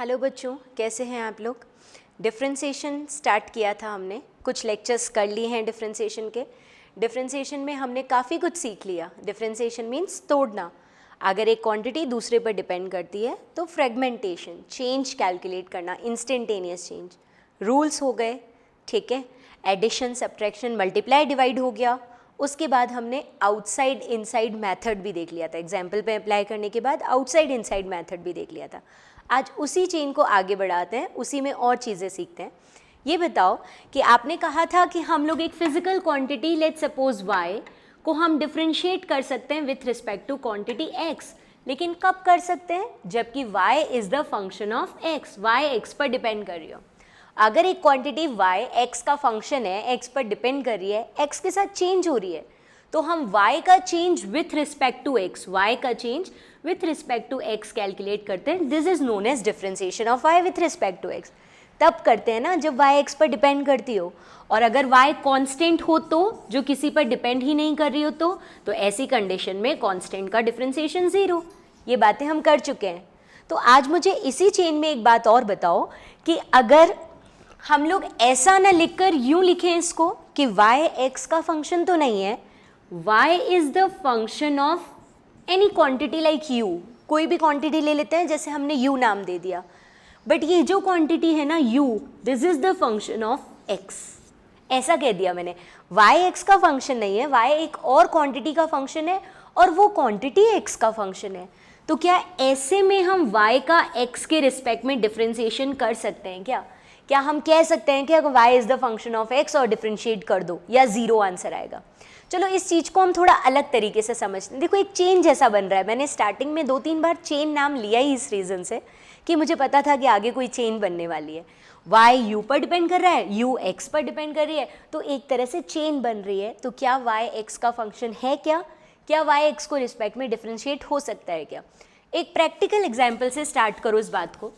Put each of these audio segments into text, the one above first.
Hello बच्चों, कैसे हैं आप लोग। डिफरेंशिएशन स्टार्ट किया था हमने, कुछ लेक्चर्स कर लिए हैं डिफरेंशिएशन के। डिफरेंशिएशन में हमने काफ़ी कुछ सीख लिया। डिफरेंशिएशन मीन्स तोड़ना। अगर एक क्वांटिटी दूसरे पर डिपेंड करती है तो फ्रेगमेंटेशन, चेंज कैलकुलेट करना, इंस्टेंटेनियस चेंज, रूल्स हो गए, ठीक है। एडिशन, सब्ट्रैक्शन, मल्टीप्लाई, डिवाइड हो गया। उसके बाद हमने आउटसाइड इनसाइड मेथड भी देख लिया था। एग्जाम्पल पे अप्लाई करने के बाद आउटसाइड इनसाइड मेथड भी देख लिया था। आज उसी चेन को आगे बढ़ाते हैं, उसी में और चीज़ें सीखते हैं। ये बताओ कि आपने कहा था कि हम लोग एक physical quantity let's suppose y को हम डिफरेंशिएट कर सकते हैं with respect to quantity x, लेकिन कब कर सकते हैं? जबकि y is the function of x, y x पर डिपेंड कर रही हो। अगर एक क्वांटिटी y x का फंक्शन है, x पर डिपेंड कर रही है, x के साथ चेंज हो रही है, तो हम y का change with respect to x, y का change with respect to x calculate करते हैं। This is known as differentiation of y with respect to x। तब करते हैं ना जब y x पर डिपेंड करती हो, और अगर y कांस्टेंट हो तो, जो किसी पर डिपेंड ही नहीं कर रही हो तो ऐसी कंडीशन में कांस्टेंट का डिफरेंशिएशन ज़ीरो। ये बातें हम कर चुके हैं। तो आज मुझे इसी चेन में एक बात और बताओ कि अगर हम लोग ऐसा ना लिखकर यूँ लिखें इसको कि y x का फंक्शन तो नहीं है, y is the function of any quantity like u। कोई भी क्वांटिटी ले लेते हैं, जैसे हमने u नाम दे दिया, बट ये जो क्वांटिटी है ना u, this is the function of x। ऐसा कह दिया मैंने, y x का फंक्शन नहीं है, y एक और क्वांटिटी का फंक्शन है और वो क्वांटिटी x का फंक्शन है। तो क्या ऐसे में हम y का x के रिस्पेक्ट में डिफरेंशिएशन कर सकते हैं क्या हम कह सकते हैं कि अगर y is the function of x और डिफरेंशिएट कर दो, या ज़ीरो आंसर आएगा? चलो इस चीज़ को हम थोड़ा अलग तरीके से समझते हैं। देखो एक चेन जैसा बन रहा है। मैंने स्टार्टिंग में 2-3 बार चेन नाम लिया ही इस रीज़न से कि मुझे पता था कि आगे कोई चेन बनने वाली है। y u पर डिपेंड कर रहा है, u x पर डिपेंड कर रही है, तो एक तरह से चेन बन रही है। तो क्या y x का फंक्शन है क्या y x को रिस्पेक्ट में डिफरेंशिएट हो सकता है क्या? एक प्रैक्टिकल एग्जाम्पल से स्टार्ट करो इस बात को।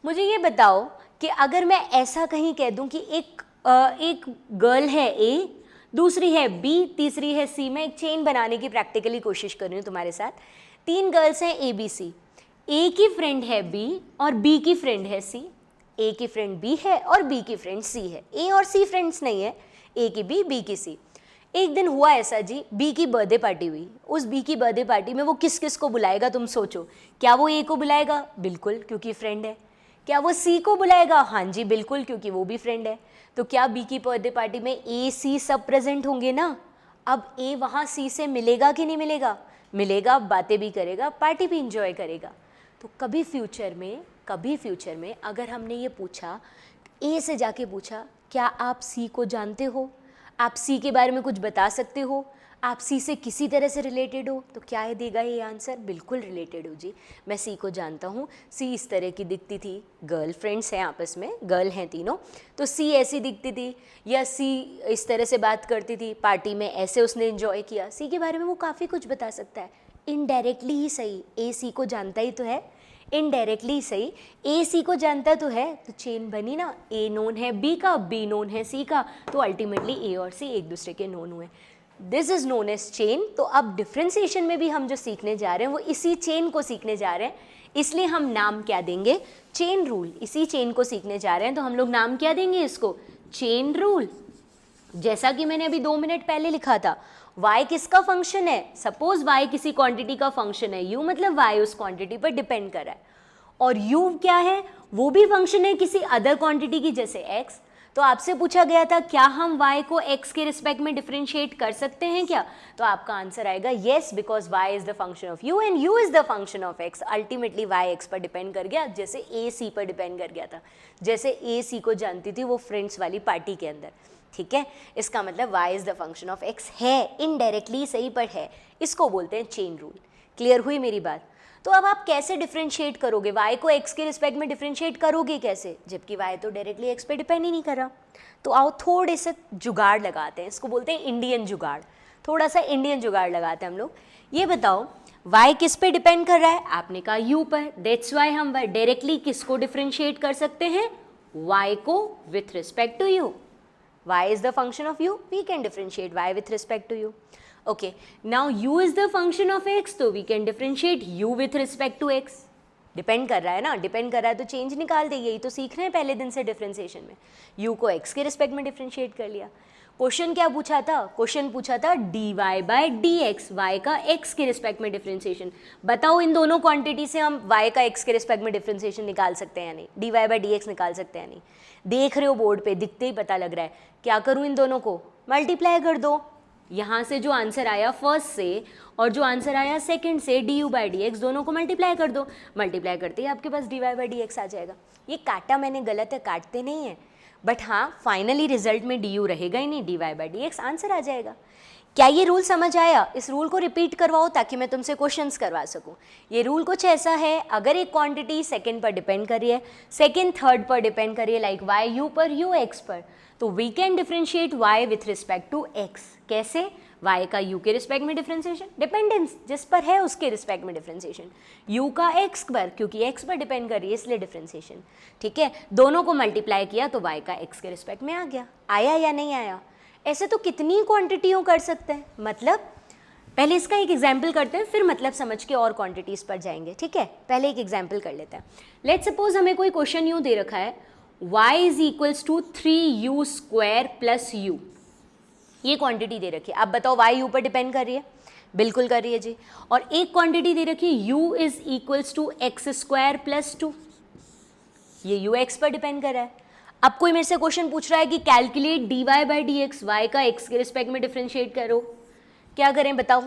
मुझे ये बताओ कि अगर मैं ऐसा कहीं कह दूं कि एक गर्ल है A, दूसरी है B, तीसरी है C। मैं एक चेन बनाने की प्रैक्टिकली कोशिश कर रही हूँ तुम्हारे साथ। 3 गर्ल्स हैं A B C। A की फ्रेंड है B और B की फ्रेंड है C। A की फ्रेंड B है और B की फ्रेंड C है। A और C फ्रेंड्स नहीं है, A की B की C। एक दिन हुआ ऐसा जी, B की बर्थडे पार्टी हुई। उस B की बर्थडे पार्टी में वो किस किस को बुलाएगा तुम सोचो। क्या वो A को बुलाएगा? बिल्कुल, क्योंकि फ्रेंड है। क्या वो C को बुलाएगा? हाँ जी बिल्कुल, क्योंकि वो भी फ्रेंड है। तो क्या B की बर्थडे पार्टी में A C सब प्रेजेंट होंगे ना? अब A वहाँ C से मिलेगा कि नहीं मिलेगा? मिलेगा, बातें भी करेगा, पार्टी भी इंजॉय करेगा। तो कभी फ्यूचर में अगर हमने ये पूछा, A से जाके पूछा, क्या आप C को जानते हो? आप C के बारे में कुछ बता सकते हो? आप C से किसी तरह से रिलेटेड हो? तो क्या है देगा ये आंसर? बिल्कुल रिलेटेड हो जी, मैं C को जानता हूँ। C इस तरह की दिखती थी, गर्ल फ्रेंड्स हैं आपस में, गर्ल हैं तीनों, तो C ऐसी दिखती थी, या C इस तरह से बात करती थी, पार्टी में ऐसे उसने एंजॉय किया। C के बारे में वो काफ़ी कुछ बता सकता है, इनडायरेक्टली ही सही। A C को जानता ही तो है, इनडायरेक्टली सही, A C को जानता तो है। तो चेन बनी ना, A नोन है B का, B नोन है C का, तो अल्टीमेटली A और C एक दूसरे के नोन हुए। This is known as chain. तो अब डिफरेंशिएशन में भी हम जो सीखने जा रहे हैं वो इसी चेन को सीखने जा रहे हैं, इसलिए हम नाम क्या देंगे? Chain rule. इसी चेन को सीखने जा रहे हैं तो हम लोग नाम क्या देंगे इसको? Chain rule. जैसा कि मैंने अभी 2 मिनट पहले लिखा था, y किसका फंक्शन है? सपोज y किसी क्वांटिटी का फंक्शन है, u मतलब y उस क्वांटिटी पर डिपेंड कर रहा है, और u क्या है? वो भी फंक्शन है किसी अदर क्वांटिटी की, जैसे x। तो आपसे पूछा गया था क्या हम y को x के रिस्पेक्ट में डिफरेंशिएट कर सकते हैं क्या? तो आपका आंसर आएगा yes, because y is the function of u and u is the function of x। Ultimately y x पर डिपेंड कर गया, जैसे a c पर डिपेंड कर गया था, जैसे a c को जानती थी वो फ्रेंड्स वाली पार्टी के अंदर। ठीक है, इसका मतलब y is the function of x है, इनडायरेक्टली सही पर है। इसको बोलते हैं चेन रूल। क्लियर हुई मेरी बात? तो अब आप कैसे डिफरेंशिएट करोगे? y को x के रिस्पेक्ट में डिफरेंशिएट करोगे कैसे, जबकि y तो डायरेक्टली x पे डिपेंड ही नहीं कर रहा? तो आओ थोड़े से जुगाड़ लगाते हैं, इसको बोलते हैं इंडियन जुगाड़। थोड़ा सा इंडियन जुगाड़ लगाते हैं हम लोग। ये बताओ y किस पे डिपेंड कर रहा है? आपने कहा u पर, दैट्स वाई हम डायरेक्टली किसको डिफरेंशिएट कर सकते हैं? y को with respect to u। y is the function of u, we can differentiate y with respect to u. Okay, now u is the function of x, so we can differentiate u with respect to x. Depend कर रहा है ना, depend कर रहा है तो change निकाल दे, यही तो सीख रहे हैं पहले दिन से डिफरेंशिएशन में। u को x के रिस्पेक्ट में डिफरेंशिएट कर लिया। क्वेश्चन क्या पूछा था, क्वेश्चन पूछा था dy by d x, y का x के रिस्पेक्ट में डिफरेंशिएशन। बताओ इन दोनों क्वांटिटी से हम y का x के रिस्पेक्ट में डिफरेंशिएशन निकाल सकते हैं या नहीं, dy बाई डी एक्स निकाल सकते हैं या नहीं। देख रहे हो बोर्ड पे, दिखते ही पता लग रहा है। क्या करूँ, इन दोनों को मल्टीप्लाई कर दो। यहाँ से जो आंसर आया फर्स्ट से और जो आंसर आया सेकंड से, d u by d x, दोनों को मल्टीप्लाई कर दो। मल्टीप्लाई करते ही आपके पास d y by d x आ जाएगा। ये काटा मैंने गलत है, काटते नहीं है, बट हाँ फाइनली रिजल्ट में डी यू रहेगा ही नहीं, d y by d x answer आ जाएगा। क्या ये रूल समझ आया? इस रूल को रिपीट करवाओ ताकि मैं तुमसे क्वेश्चंस करवा सकूं। ये रूल कुछ ऐसा है, अगर एक क्वांटिटी सेकंड पर डिपेंड कर रही है, सेकंड थर्ड पर डिपेंड कर रही है, लाइक वाई यू पर यू एक्स पर, तो we can differentiate y with respect to x. कैसे? y का u के रिस्पेक्ट में डिफरेंशिएशन, डिपेंडेंस जिस पर है उसके रिस्पेक्ट में डिफरेंशिएशन, u का x पर, क्योंकि x पर डिपेंड कर रही है इसलिए डिफरेंशिएशन। ठीक है, दोनों को मल्टीप्लाई किया तो y का x के रिस्पेक्ट में आ गया। आया या नहीं आया? ऐसे तो कितनी क्वांटिटियों कर सकते हैं। मतलब पहले इसका एक एग्जाम्पल करते हैं, फिर मतलब समझ के और क्वांटिटीज़ पर जाएंगे। ठीक है, पहले एक एग्जाम्पल कर लेते हैं। लेट्स सपोज हमें कोई क्वेश्चन यूँ दे रखा है, y is equals to 3u square plus u। ये क्वांटिटी दे रखी है। आप बताओ y u पर डिपेंड कर रही है? बिल्कुल कर रही है जी। और एक क्वांटिटी दे रखी है u is equals to x square plus 2, ये u x पर डिपेंड कर रहा है। अब कोई मेरे से क्वेश्चन पूछ रहा है कि calculate dy by d x, y का x के रिस्पेक्ट में डिफरेंशिएट करो। क्या करें बताओ?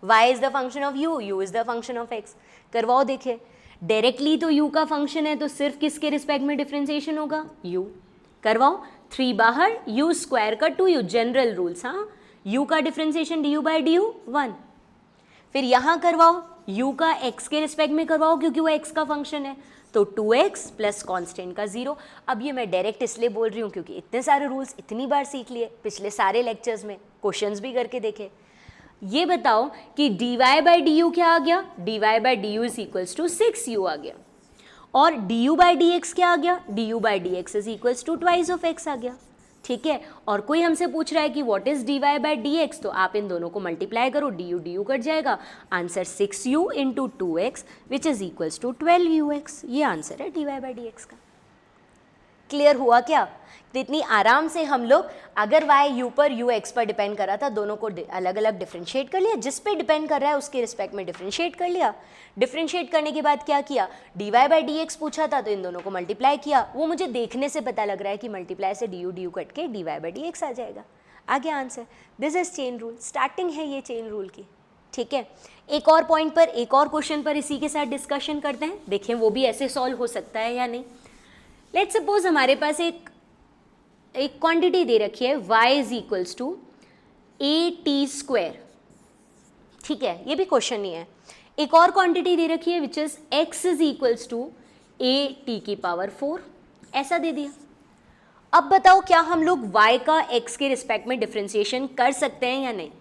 y is the function of u, u is the function of x। करवाओ देखिए, डायरेक्टली तो u का फंक्शन है तो सिर्फ किसके रिस्पेक्ट में डिफरेंशिएशन होगा? u। करवाओ, 3 बाहर, u स्क्वायर का 2u, जनरल रूल्स। हाँ, u का differentiation du by d you 1। फिर यहाँ करवाओ, u का x के रिस्पेक्ट में करवाओ क्योंकि वो x का फंक्शन है, तो 2x प्लस कॉन्स्टेंट का 0। अब ये मैं डायरेक्ट इसलिए बोल रही हूँ क्योंकि इतने सारे रूल्स इतनी बार सीख लिए, पिछले सारे लेक्चर्स में क्वेश्चंस भी करके देखे। ये बताओ कि dy बाई डी यू क्या आ गया? dy by d u is equals to 6u आ गया। और du बाई डी एक्स क्या आ गया? du by d x is equals to twice of x आ गया। ठीक है, और कोई हमसे पूछ रहा है कि what is dy by d x, तो आप इन दोनों को मल्टीप्लाई करो, du कट जाएगा, answer 6u into 2x which is equals to 12ux। ये आंसर है dy बाई डी एक्स का। क्लियर हुआ क्या? तो इतनी आराम से हम लोग, अगर y u पर u x पर डिपेंड कर रहा था, दोनों को अलग अलग डिफरेंशिएट कर लिया, जिस पे डिपेंड कर रहा है उसके रिस्पेक्ट में डिफरेंशिएट कर लिया। डिफरेंशिएट करने के बाद क्या किया? dy बाई डी एक्स पूछा था तो इन दोनों को मल्टीप्लाई किया। वो मुझे देखने से पता लग रहा है कि मल्टीप्लाई से du कट के dy बाई डी एक्स आ जाएगा। आ गया answer. This is chain rule, starting है ये चेन रूल की। ठीक है, एक और पॉइंट पर, एक और क्वेश्चन पर इसी के साथ डिस्कशन करते हैं, देखें वो भी ऐसे सॉल्व हो सकता है या नहीं। लेट्स सपोज हमारे पास एक क्वांटिटी दे रखी है y is equals to a t square. ठीक है, ये भी क्वेश्चन नहीं है। एक और क्वांटिटी दे रखी है which is x is equals to a t की पावर 4, ऐसा दे दिया। अब बताओ क्या हम लोग y का x के रिस्पेक्ट में डिफरेंशिएशन कर सकते हैं या नहीं?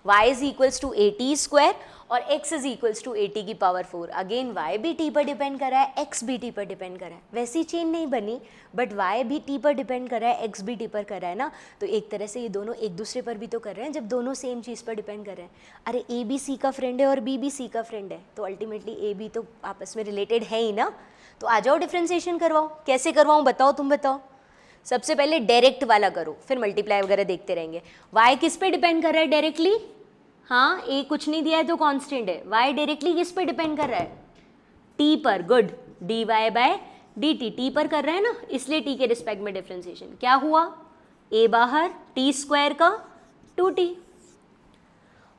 y is equals to a t square और x is equals to a t की पावर 4। अगेन y भी t पर डिपेंड कर रहा है, x भी t पर डिपेंड कर रहा है। वैसी चेन नहीं बनी, बट y भी t पर डिपेंड कर रहा है, x भी t पर कर रहा है ना, तो एक तरह से ये दोनों एक दूसरे पर भी तो कर रहे हैं जब दोनों सेम चीज़ पर डिपेंड कर रहे हैं। अरे a भी c का फ्रेंड है और b भी c का फ्रेंड है, तो अल्टीमेटली a b तो आपस में रिलेटेड है ही ना। तो आ जाओ डिफ्रेंसिएशन करवाओ। कैसे करवाऊँ बताओ, तुम बताओ। सबसे पहले डायरेक्ट वाला करो, फिर मल्टीप्लाई वगैरह देखते रहेंगे। y किस पे डिपेंड कर रहा है डायरेक्टली? हाँ, ए कुछ नहीं दिया है तो कांस्टेंट है। y डायरेक्टली किस पे डिपेंड कर रहा है? t पर। Good, dy by dt t पर कर रहा है ना, इसलिए t के रिस्पेक्ट में डिफरेंशिएशन। क्या हुआ? a बाहर, t स्क्वायर का 2t।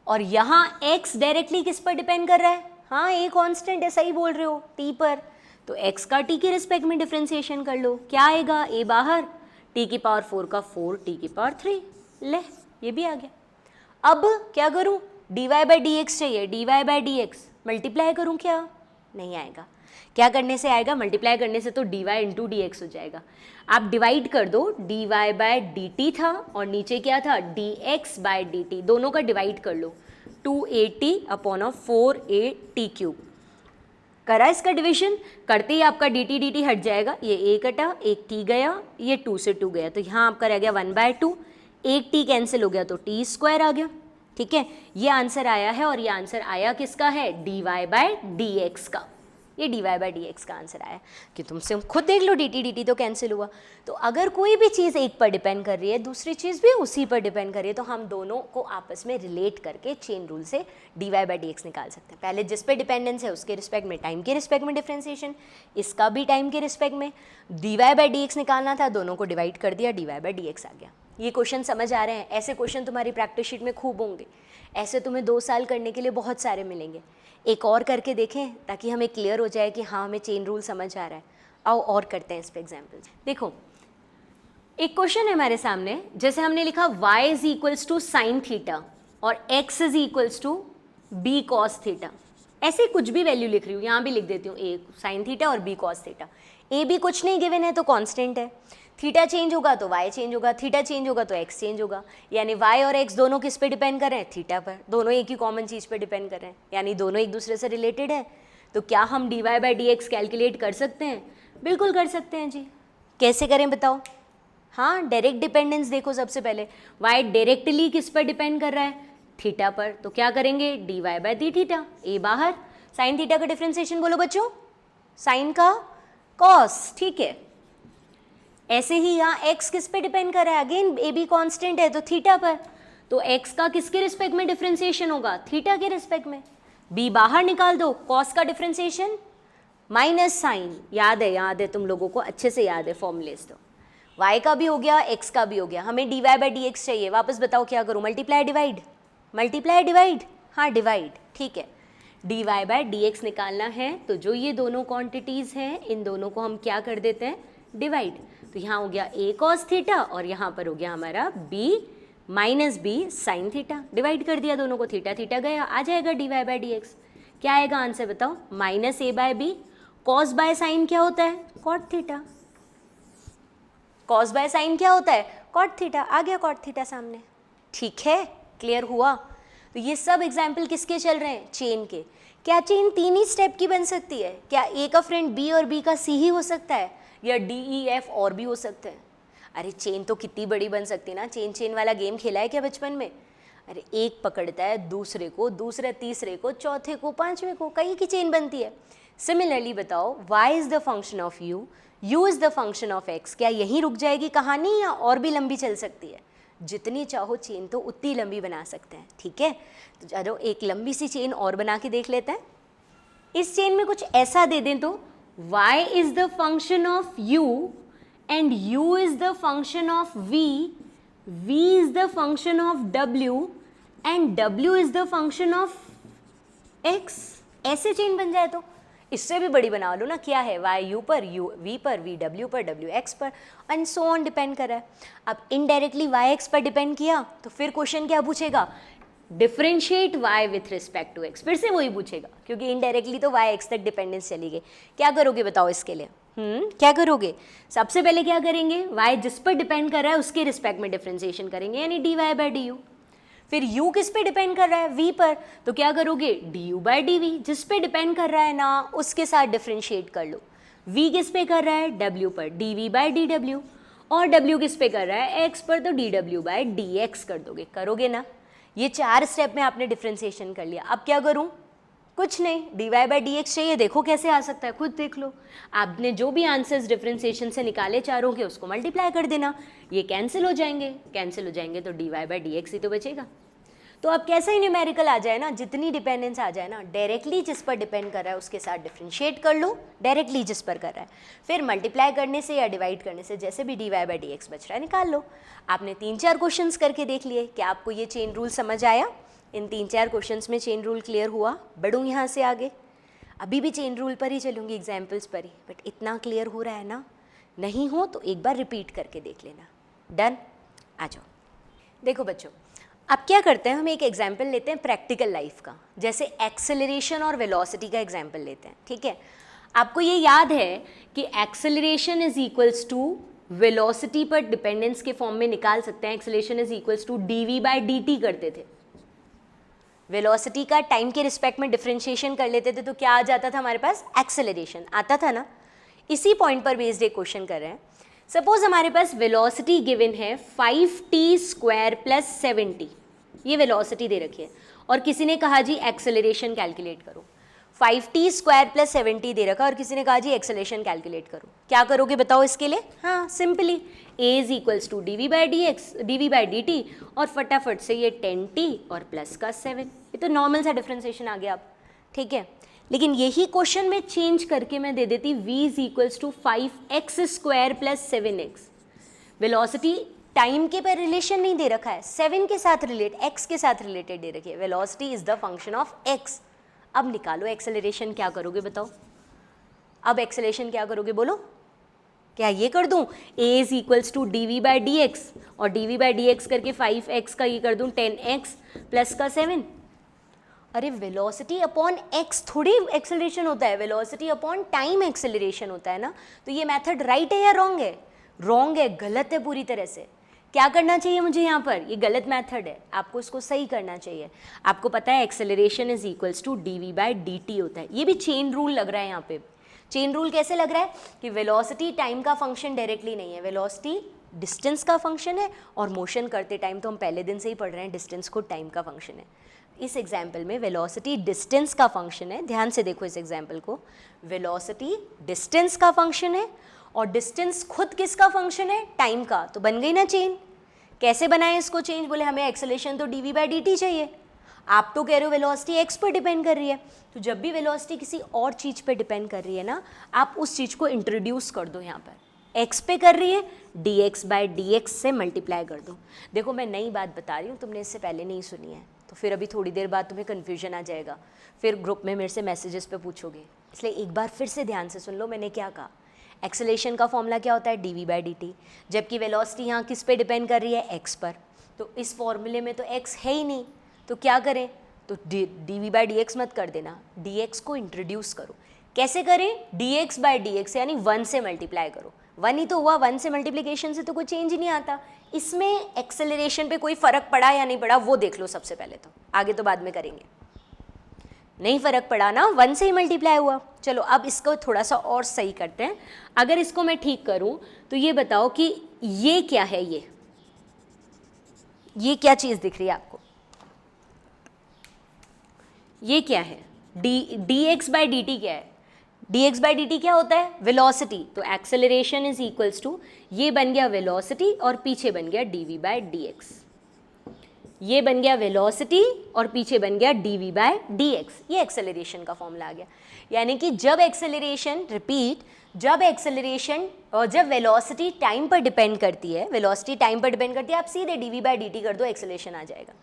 और यहाँ x डायरेक्टली किस पर डिपेंड कर रहा है? हाँ, a कांस्टेंट है, सही बोल रहे हो, t पर। तो x का t के रिस्पेक्ट में डिफरेंशिएशन कर लो। क्या आएगा? a बाहर, t की पावर 4 का 4, t की पावर 3। ले, ये भी आ गया। अब क्या करूं? dy बाई डी एक्स चाहिए, dy by d x multiply करूं क्या? नहीं आएगा। क्या करने से आएगा? मल्टीप्लाई करने से तो dy इंटू डी एक्स हो जाएगा। आप डिवाइड कर दो, dy बाई डी टी था और नीचे क्या था? dx बाई डी टी, दोनों का डिवाइड कर लो, 2at upon of 4at cube. करा इसका डिवीजन, करते ही आपका dt हट जाएगा, ये a कटा, एक t गया, ये 2 से 2 गया, तो यहाँ आपका रह गया 1/2, एक t कैंसिल हो गया तो t स्क्वायर आ गया। ठीक है, ये आंसर आया है और ये आंसर आया किसका है? dy बाई डी एक्स का। ये dy बाई डी एक्स का आंसर आया कि तुमसे खुद देख लो dt dt तो कैंसिल हुआ। तो अगर कोई भी चीज़ एक पर डिपेंड कर रही है दूसरी चीज़ भी उसी पर डिपेंड कर रही है तो हम दोनों को आपस में रिलेट करके चेन रूल से dy बाई डी एक्स निकाल सकते हैं। पहले जिस पे डिपेंडेंस है उसके रिस्पेक्ट में टाइम के रिस्पेक्ट में डिफ्रेंसिएशन, इसका भी टाइम के रिस्पेक्ट में dy बाई डी एक्स निकालना था, दोनों को डिवाइड कर दिया, dy बाई डी एक्स आ गया। ये क्वेश्चन समझ आ रहे हैं? ऐसे क्वेश्चन तुम्हारी प्रैक्टिस शीट में खूब होंगे, ऐसे तुम्हें 2 साल करने के लिए बहुत सारे मिलेंगे। एक और करके देखें ताकि हमें क्लियर हो जाए कि हाँ हमें चेन रूल समझ आ रहा है। आओ और करते हैं इस पे एग्जाम्पल। देखो एक क्वेश्चन है हमारे सामने, जैसे हमने लिखा y is equals to sine theta और x is equals to b cos theta. ऐसे कुछ भी वैल्यू लिख रही हूँ, यहाँ भी लिख देती हूँ a साइन थीटा और b cos theta. a b कुछ नहीं गिवन है तो कांस्टेंट है, थीटा चेंज होगा तो y चेंज होगा, थीटा चेंज होगा तो x चेंज होगा। यानी y और x दोनों किस पे डिपेंड कर रहे हैं? थीटा पर। दोनों एक ही कॉमन चीज़ पे डिपेंड कर रहे हैं, यानी दोनों एक दूसरे से रिलेटेड है। तो क्या हम dy by d x calculate कर सकते हैं? बिल्कुल कर सकते हैं जी। कैसे करें बताओ? हाँ, डायरेक्ट डिपेंडेंस देखो। सबसे पहले y डायरेक्टली किस पर डिपेंड कर रहा है? थीटा पर। तो क्या करेंगे? dy by D theta, a बाहर, साइन थीटा का डिफ्रेंसिएशन बोलो बच्चों, साइन का कॉस, ठीक है। ऐसे ही यहाँ x किस पे डिपेंड कर रहा है? अगेन ए बी कॉन्स्टेंट है तो थीटा पर। तो x का किसके रिस्पेक्ट में डिफ्रेंसिएशन होगा? थीटा के रिस्पेक्ट में। b बाहर निकाल दो, कॉस का डिफ्रेंसिएशन माइनस साइन। याद है, तुम लोगों को अच्छे से याद है फॉर्मूलेस। तो y का भी हो गया, x का भी हो गया, हमें dy बाई डी एक्स चाहिए। वापस बताओ क्या करूँ? मल्टीप्लाई डिवाइड, मल्टीप्लाई डिवाइड, हाँ डिवाइड, ठीक है। dy बाई डी एक्स निकालना है तो जो ये दोनों क्वांटिटीज़ हैं इन दोनों को हम क्या कर देते हैं? डिवाइड। तो यहाँ हो गया a cos थीटा और यहाँ पर हो गया हमारा b minus b sine theta. Divide कर दिया दोनों को, थीटा थीटा गया, आ जाएगा dy बाई डी एक्स। क्या आएगा आंसर बताओ? Minus a by b, cos by sine क्या होता है? Cot theta. Cos by sine क्या होता है? Cot theta. आ गया कॉट थीटा सामने, ठीक है, क्लियर हुआ। तो ये सब एग्जाम्पल किसके चल रहे हैं? चेन के। क्या चेन 3 ही स्टेप की बन सकती है? क्या a का फ्रेंड b और b का c ही हो सकता है, या d e f और भी हो सकते हैं? अरे चेन तो कितनी बड़ी बन सकती है ना। चेन वाला गेम खेला है क्या बचपन में? अरे एक पकड़ता है दूसरे को, दूसरा तीसरे को, चौथे को, पांचवे को, कई की चेन बनती है। सिमिलरली बताओ y is the function of u, u is the function of x। क्या यहीं रुक जाएगी कहानी या और भी लंबी चल सकती है? जितनी चाहो चेन तो उतनी लंबी बना सकते हैं, ठीक है। तो चलो एक लंबी सी चेन और बना के देख लेते हैं। इस चेन में कुछ ऐसा दे दें तो y is the function of u and u is the function of v, v is the function of w and w is the function of x। ऐसे चेन बन जाए तो इससे भी बड़ी बना लो ना। क्या है? y u पर, u v पर, v w पर, w x पर, एंड सो ऑन डिपेंड कर रहा है। अब इनडायरेक्टली y x पर डिपेंड किया तो फिर क्वेश्चन क्या पूछेगा? Differentiate y with respect to x। फिर से वही पूछेगा क्योंकि इनडायरेक्टली तो y x तक डिपेंडेंस चली गई। क्या करोगे बताओ इसके लिए? क्या करोगे? सबसे पहले क्या करेंगे? y जिस पर डिपेंड कर रहा है उसके रिस्पेक्ट में डिफ्रेंसिएशन करेंगे, यानी dy बाई डी यू। फिर u किस पे डिपेंड कर रहा है? v पर, तो क्या करोगे? du by d v. जिस पे डिपेंड कर रहा है ना उसके साथ डिफ्रेंशिएट कर लो। v किस पे कर रहा है? w पर, dv बाई डी डब्ल्यू। और w किस पे कर रहा है? x पर, तो dw बाई डी एक्स कर दोगे। करोगे ना? ये 4 स्टेप में आपने डिफ्रेंसिएशन कर लिया। अब क्या करूँ? कुछ नहीं, dy बाई डी एक्स चाहिए, देखो कैसे आ सकता है, खुद देख लो। आपने जो भी आंसर्स डिफ्रेंसिएशन से निकाले चारों के उसको मल्टीप्लाई कर देना, ये कैंसिल हो जाएंगे, कैंसिल हो जाएंगे तो dy बाई डी एक्स ही तो बचेगा। तो अब कैसा ही न्यूमेरिकल आ जाए ना, जितनी डिपेंडेंस आ जाए ना, डायरेक्टली जिस पर डिपेंड कर रहा है उसके साथ डिफ्रेंशिएट कर लो, डायरेक्टली जिस पर कर रहा है, फिर मल्टीप्लाई करने से या डिवाइड करने से जैसे भी dy बाई डी एक्स बच रहा है निकाल लो। आपने 3-4 क्वेश्चंस करके देख लिए। क्या आपको ये चेन रूल समझ आया? इन 3-4 क्वेश्चंस में चेन रूल क्लियर हुआ? बढ़ूँ यहाँ से आगे? अभी भी चेन रूल पर ही चलूँगी, एग्जाम्पल्स पर ही, बट इतना क्लियर हो रहा है ना? नहीं हो तो एक बार रिपीट करके देख लेना। डन? आ जाओ। देखो बच्चों, अब क्या करते हैं, हम एक एग्जाम्पल लेते हैं प्रैक्टिकल लाइफ का। जैसे एक्सेलरेशन और वेलोसिटी का एग्जाम्पल लेते हैं, ठीक है। आपको ये याद है कि acceleration is equals to velocity पर डिपेंडेंस के फॉर्म में निकाल सकते हैं। Acceleration is equals to d by d t करते थे। वेलोसिटी का टाइम के रिस्पेक्ट में डिफ्रेंशिएशन कर लेते थे तो क्या आ जाता था हमारे पास? एक्सेलरेशन आता था ना। इसी पॉइंट पर बेस्ड एक क्वेश्चन कर रहे हैं। सपोज हमारे पास वेलोसिटी गिवन है 5t स्क्वायर प्लस 7t, ये वेलोसिटी दे रखी है, और किसी ने कहा जी एक्सेलरेशन कैलकुलेट करो। 5t स्क्वायर प्लस 7t दे रखा और किसी ने कहा जी एक्सेलरेशन कैलकुलेट करो, क्या करोगे बताओ इसके लिए? हाँ simply a is equals to d v by d t और फटाफट से ये 10t और प्लस का 7, ये तो नॉर्मल सा डिफ्रेंसिएशन आ गया आप, ठीक है। लेकिन यही क्वेश्चन में चेंज करके मैं दे देती v is equals to 5x square plus 7x। Velocity time के पर रिलेशन नहीं दे रखा है, 7 के साथ x के साथ रिलेटेड दे रखी है। Velocity is the function of x। अब निकालो एक्सेलरेशन, क्या करोगे बताओ? अब एक्सेलरेशन क्या करोगे बोलो? क्या ये कर दूं a is equals to d v by d x और d v by d x करके 5x का ये कर दूं 10x प्लस का 7? अरे वेलोसिटी अपॉन x थोड़ी एक्सेलरेशन होता है, वेलोसिटी अपॉन टाइम एक्सेलरेशन होता है ना। तो ये मेथड राइट है या रॉन्ग है? रॉन्ग है, गलत है पूरी तरह से। क्या करना चाहिए मुझे यहाँ पर? ये गलत मेथड है, आपको इसको सही करना चाहिए। आपको पता है acceleration is equals to d v by d t होता है। ये भी चेन रूल लग रहा है यहाँ पे। चेन रूल कैसे लग रहा है कि वेलोसिटी टाइम का फंक्शन डायरेक्टली नहीं है, वेलोसिटी डिस्टेंस का फंक्शन है और मोशन करते टाइम तो हम पहले दिन से ही पढ़ रहे हैं डिस्टेंस खुद टाइम का फंक्शन है। इस एग्जाम्पल में वेलोसिटी डिस्टेंस का फंक्शन है, ध्यान से देखो इस एग्जाम्पल को। वेलोसिटी डिस्टेंस का फंक्शन है और डिस्टेंस खुद किसका फंक्शन है? टाइम का। तो बन गई ना चेन। कैसे बनाए इसको चेंज? बोले हमें एक्सेलरेशन तो d v by d t चाहिए, आप तो कह रहे हो वेलोसिटी एक्स पर डिपेंड कर रही है। तो जब भी वेलोसिटी किसी और चीज़ पे डिपेंड कर रही है ना, आप उस चीज़ को इंट्रोड्यूस कर दो। यहाँ पर एक्स पे कर रही है, D x by d x से मल्टीप्लाई कर दो। देखो मैं नई बात बता रही हूँ, तुमने इससे पहले नहीं सुनी है, तो फिर अभी थोड़ी देर बाद तुम्हें कन्फ्यूजन आ जाएगा, फिर ग्रुप में मेरे से मैसेजेस पे पूछोगे। इसलिए एक बार फिर से ध्यान से सुन लो मैंने क्या कहा। एक्सेलरेशन का फॉर्मूला क्या होता है? D v by d t, जबकि वेलोसिटी यहाँ किस पे डिपेंड कर रही है? एक्स पर। तो इस फॉर्मूले में तो एक्स है ही नहीं, तो क्या करें? तो d v by d x मत कर देना, डी एक्स को इंट्रोड्यूस करो। कैसे करें? D x by d x यानी 1 से मल्टीप्लाई करो। 1 ही तो हुआ, 1 से मल्टीप्लीकेशन से तो कोई चेंज ही नहीं आता। इसमें एक्सेलरेशन पे कोई फ़र्क पड़ा या नहीं पड़ा वो देख लो सबसे पहले, तो आगे तो बाद में करेंगे। नहीं फ़र्क पड़ा ना, 1 से ही मल्टीप्लाई हुआ। चलो अब इसको थोड़ा सा और सही करते हैं। अगर इसको मैं ठीक करूं तो ये बताओ कि ये क्या है? ये क्या चीज़ दिख रही है आपको? ये क्या है? D x by d T क्या है? D x by d T क्या होता है? वेलोसिटी। तो एक्सेलरेशन इज इक्वल्स टू, ये बन गया वेलोसिटी और पीछे बन गया d v by d x. ये बन गया वेलोसिटी और पीछे बन गया d v by d x. ये एक्सेलरेशन का फॉर्मूला आ गया। यानी कि जब एक्सेलरेशन, रिपीट, जब एक्सेलरेशन और जब वेलोसिटी टाइम पर डिपेंड करती है, वेलोसिटी टाइम पर डिपेंड करती है, आप सीधे d v by d t कर दो, एक्सेलरेशन आ जाएगा।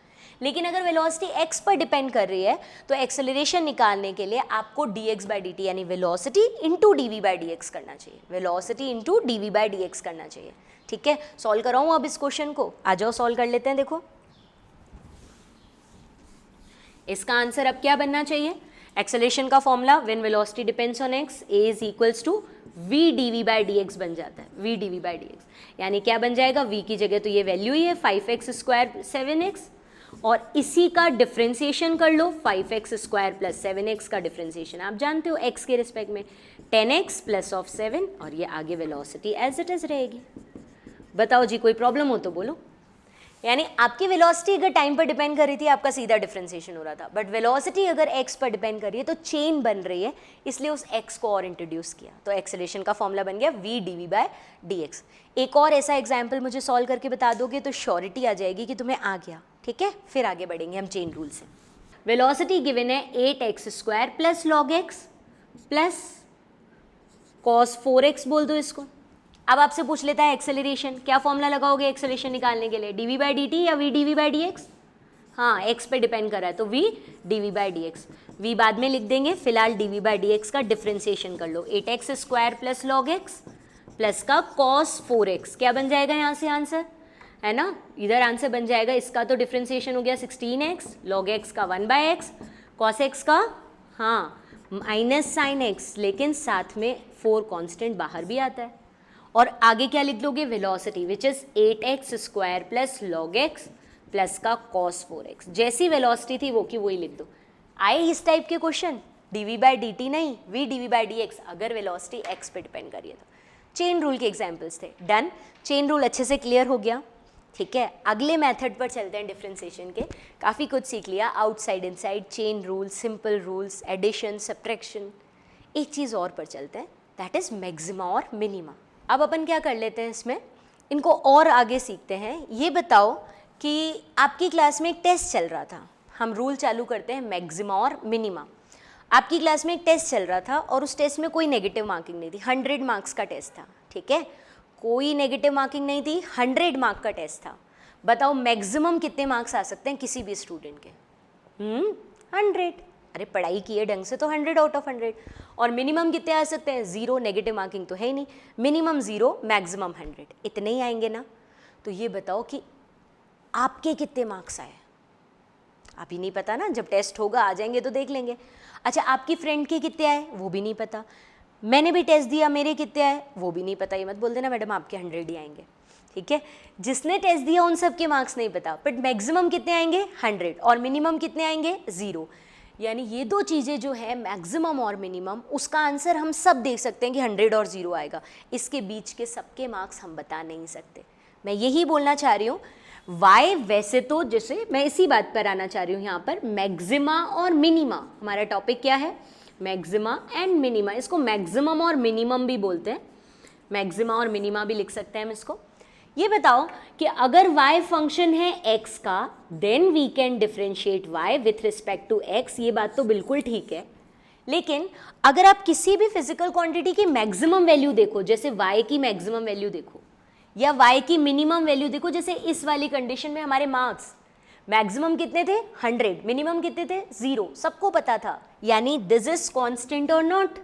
लेकिन अगर वेलोसिटी एक्स पर डिपेंड कर रही है तो एक्सेलरेशन निकालने के लिए आपको d x by d t यानी velocity into d v by d x करना चाहिए, velocity into d v by d x करना चाहिए। ठीक है, सॉल्व कराऊँ अब इस क्वेश्चन को? आ जाओ सॉल्व कर लेते हैं। देखो इसका आंसर अब क्या बनना चाहिए? एक्सेलरेशन का formula when velocity depends on x, a is equals to v d v by d x बन जाता है। V d v by d x यानी क्या बन जाएगा? वी की जगह तो ये वैल्यू ही है 5x स्क्वायर 7x, और इसी का डिफ्रेंसिएशन कर लो। 5x स्क्वायर प्लस 7x का डिफ्रेंसिएशन आप जानते हो x के रिस्पेक्ट में 10x प्लस ऑफ 7, और ये आगे वेलोसिटी एज इट इज रहेगी। बताओ जी, कोई प्रॉब्लम हो तो बोलो। यानी आपकी वेलोसिटी अगर टाइम पर डिपेंड कर रही थी, आपका सीधा डिफरेंशिएशन हो रहा था, बट वेलोसिटी अगर x पर डिपेंड कर रही है तो चेन बन रही है, इसलिए उस x को और इंट्रोड्यूस किया, तो एक्सेलरेशन का फॉर्मूला बन गया v dv बाय dx। एक और ऐसा एग्जाम्पल मुझे सॉल्व करके बता दोगे तो श्योरिटी आ जाएगी कि तुम्हें आ गया। ठीक है, फिर आगे बढ़ेंगे हम चेन रूल से। वेलोसिटी गिवन है 8x square plus log x plus cos 4x बोल दो इसको। अब आपसे पूछ लेता है एक्सेलरेशन, क्या फॉर्मूला लगाओगे एक्सेलरेशन निकालने के लिए? dv बाई dt या v dv बाई dx? हाँ, x पे डिपेंड कर रहा है तो v dv by dx। v बाद में लिख देंगे, फिलहाल dv बाई dx का डिफ्रेंसिएशन कर लो। 8x square plus log x plus का cos 4x, क्या बन जाएगा यहाँ से आंसर? है ना, इधर आंसर बन जाएगा, इसका तो डिफ्रेंसिएशन हो गया 16x, लॉग x का 1/x, cos x का हाँ माइनस साइन x, लेकिन साथ में 4 कांस्टेंट बाहर भी आता है। और आगे क्या लिख दोगे? Velocity which is 8x square plus log x plus का cos 4x। जैसी वेलोसिटी थी वो की वही लिख दो। आए इस टाइप के क्वेश्चन, dv बाई dt नहीं, v dv बाई dx, अगर वेलोसिटी x पे डिपेंड करिए तो। चेन रूल के एग्जाम्पल्स थे। डन, चेन रूल अच्छे से क्लियर हो गया। ठीक है, अगले मेथड पर चलते हैं डिफरेंशिएशन के। काफ़ी कुछ सीख लिया, outside inside, chain rules, simple rules, addition, subtraction. एक चीज़ और पर चलते हैं, दैट इज़ मैक्सिमा और मिनिमा। अब अपन क्या कर लेते हैं इसमें, इनको और आगे सीखते हैं। ये बताओ कि आपकी क्लास में एक टेस्ट चल रहा था, हम रूल चालू करते हैं मैक्सिमा और मिनिमा। आपकी क्लास में एक टेस्ट चल रहा था और उस टेस्ट में कोई नेगेटिव मार्किंग नहीं थी, 100 मार्क्स का टेस्ट था, ठीक है, कोई नेगेटिव मार्किंग नहीं थी, 100 मार्क का टेस्ट था। बताओ मैक्सिमम कितने मार्क्स आ सकते हैं किसी भी स्टूडेंट के? 100। अरे पढ़ाई की है ढंग से तो 100 आउट ऑफ 100। और मिनिमम कितने आ सकते हैं? 0, नेगेटिव मार्किंग तो है ही नहीं, मिनिमम 0, मैक्सिमम 100, इतने ही आएंगे ना। तो ये बताओ कि आपके कितने मार्क्स आए? आप ही नहीं पता ना, जब टेस्ट होगा आ जाएंगे तो देख लेंगे। अच्छा, आपकी फ्रेंड के कितने आए वो भी नहीं पता, मैंने भी टेस्ट दिया मेरे कितने आए वो भी नहीं पता। ये मत बोल देना मैडम आपके 100 ही आएंगे, ठीक है। जिसने टेस्ट दिया उन सब के मार्क्स नहीं पता, बट मैक्सिमम कितने आएंगे? 100, और मिनिमम कितने आएंगे? 0। यानी ये दो चीज़ें जो है मैक्सिमम और मिनिमम, उसका आंसर हम सब देख सकते हैं कि 100 और 0 आएगा। इसके बीच के सबके मार्क्स हम बता नहीं सकते। मैं यही बोलना चाह रही हूँ। वाई वैसे तो जैसे मैं इसी बात पर आना चाह रही हूँ यहाँ पर, मैक्सिमा और मिनिमा। हमारा टॉपिक क्या है? Maxima and minima. इसको मैक्सिमम और मिनिमम भी बोलते हैं, मैक्सिमा और मिनिमा भी लिख सकते हैं हम इसको। ये बताओ कि अगर y फंक्शन है x का, then we can differentiate y with respect to x। ये बात तो बिल्कुल ठीक है, लेकिन अगर आप किसी भी फिजिकल क्वांटिटी की मैक्सिमम वैल्यू देखो, जैसे y की मैक्सिमम वैल्यू देखो या y की मिनिमम वैल्यू देखो, जैसे इस वाली कंडीशन में हमारे मार्क्स मैक्सिमम कितने थे? 100, मिनिमम कितने थे? 0, सबको पता था। यानी दिस इज कांस्टेंट और not?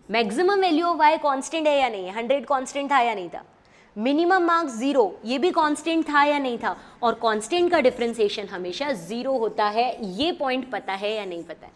Maximum value of y constant है या नहीं है? 100 कांस्टेंट था या नहीं था? मिनिमम मार्क्स 0, ये भी कांस्टेंट था या नहीं था? और कांस्टेंट का डिफरेंशिएशन हमेशा 0 होता है। ये पॉइंट पता है या नहीं पता है?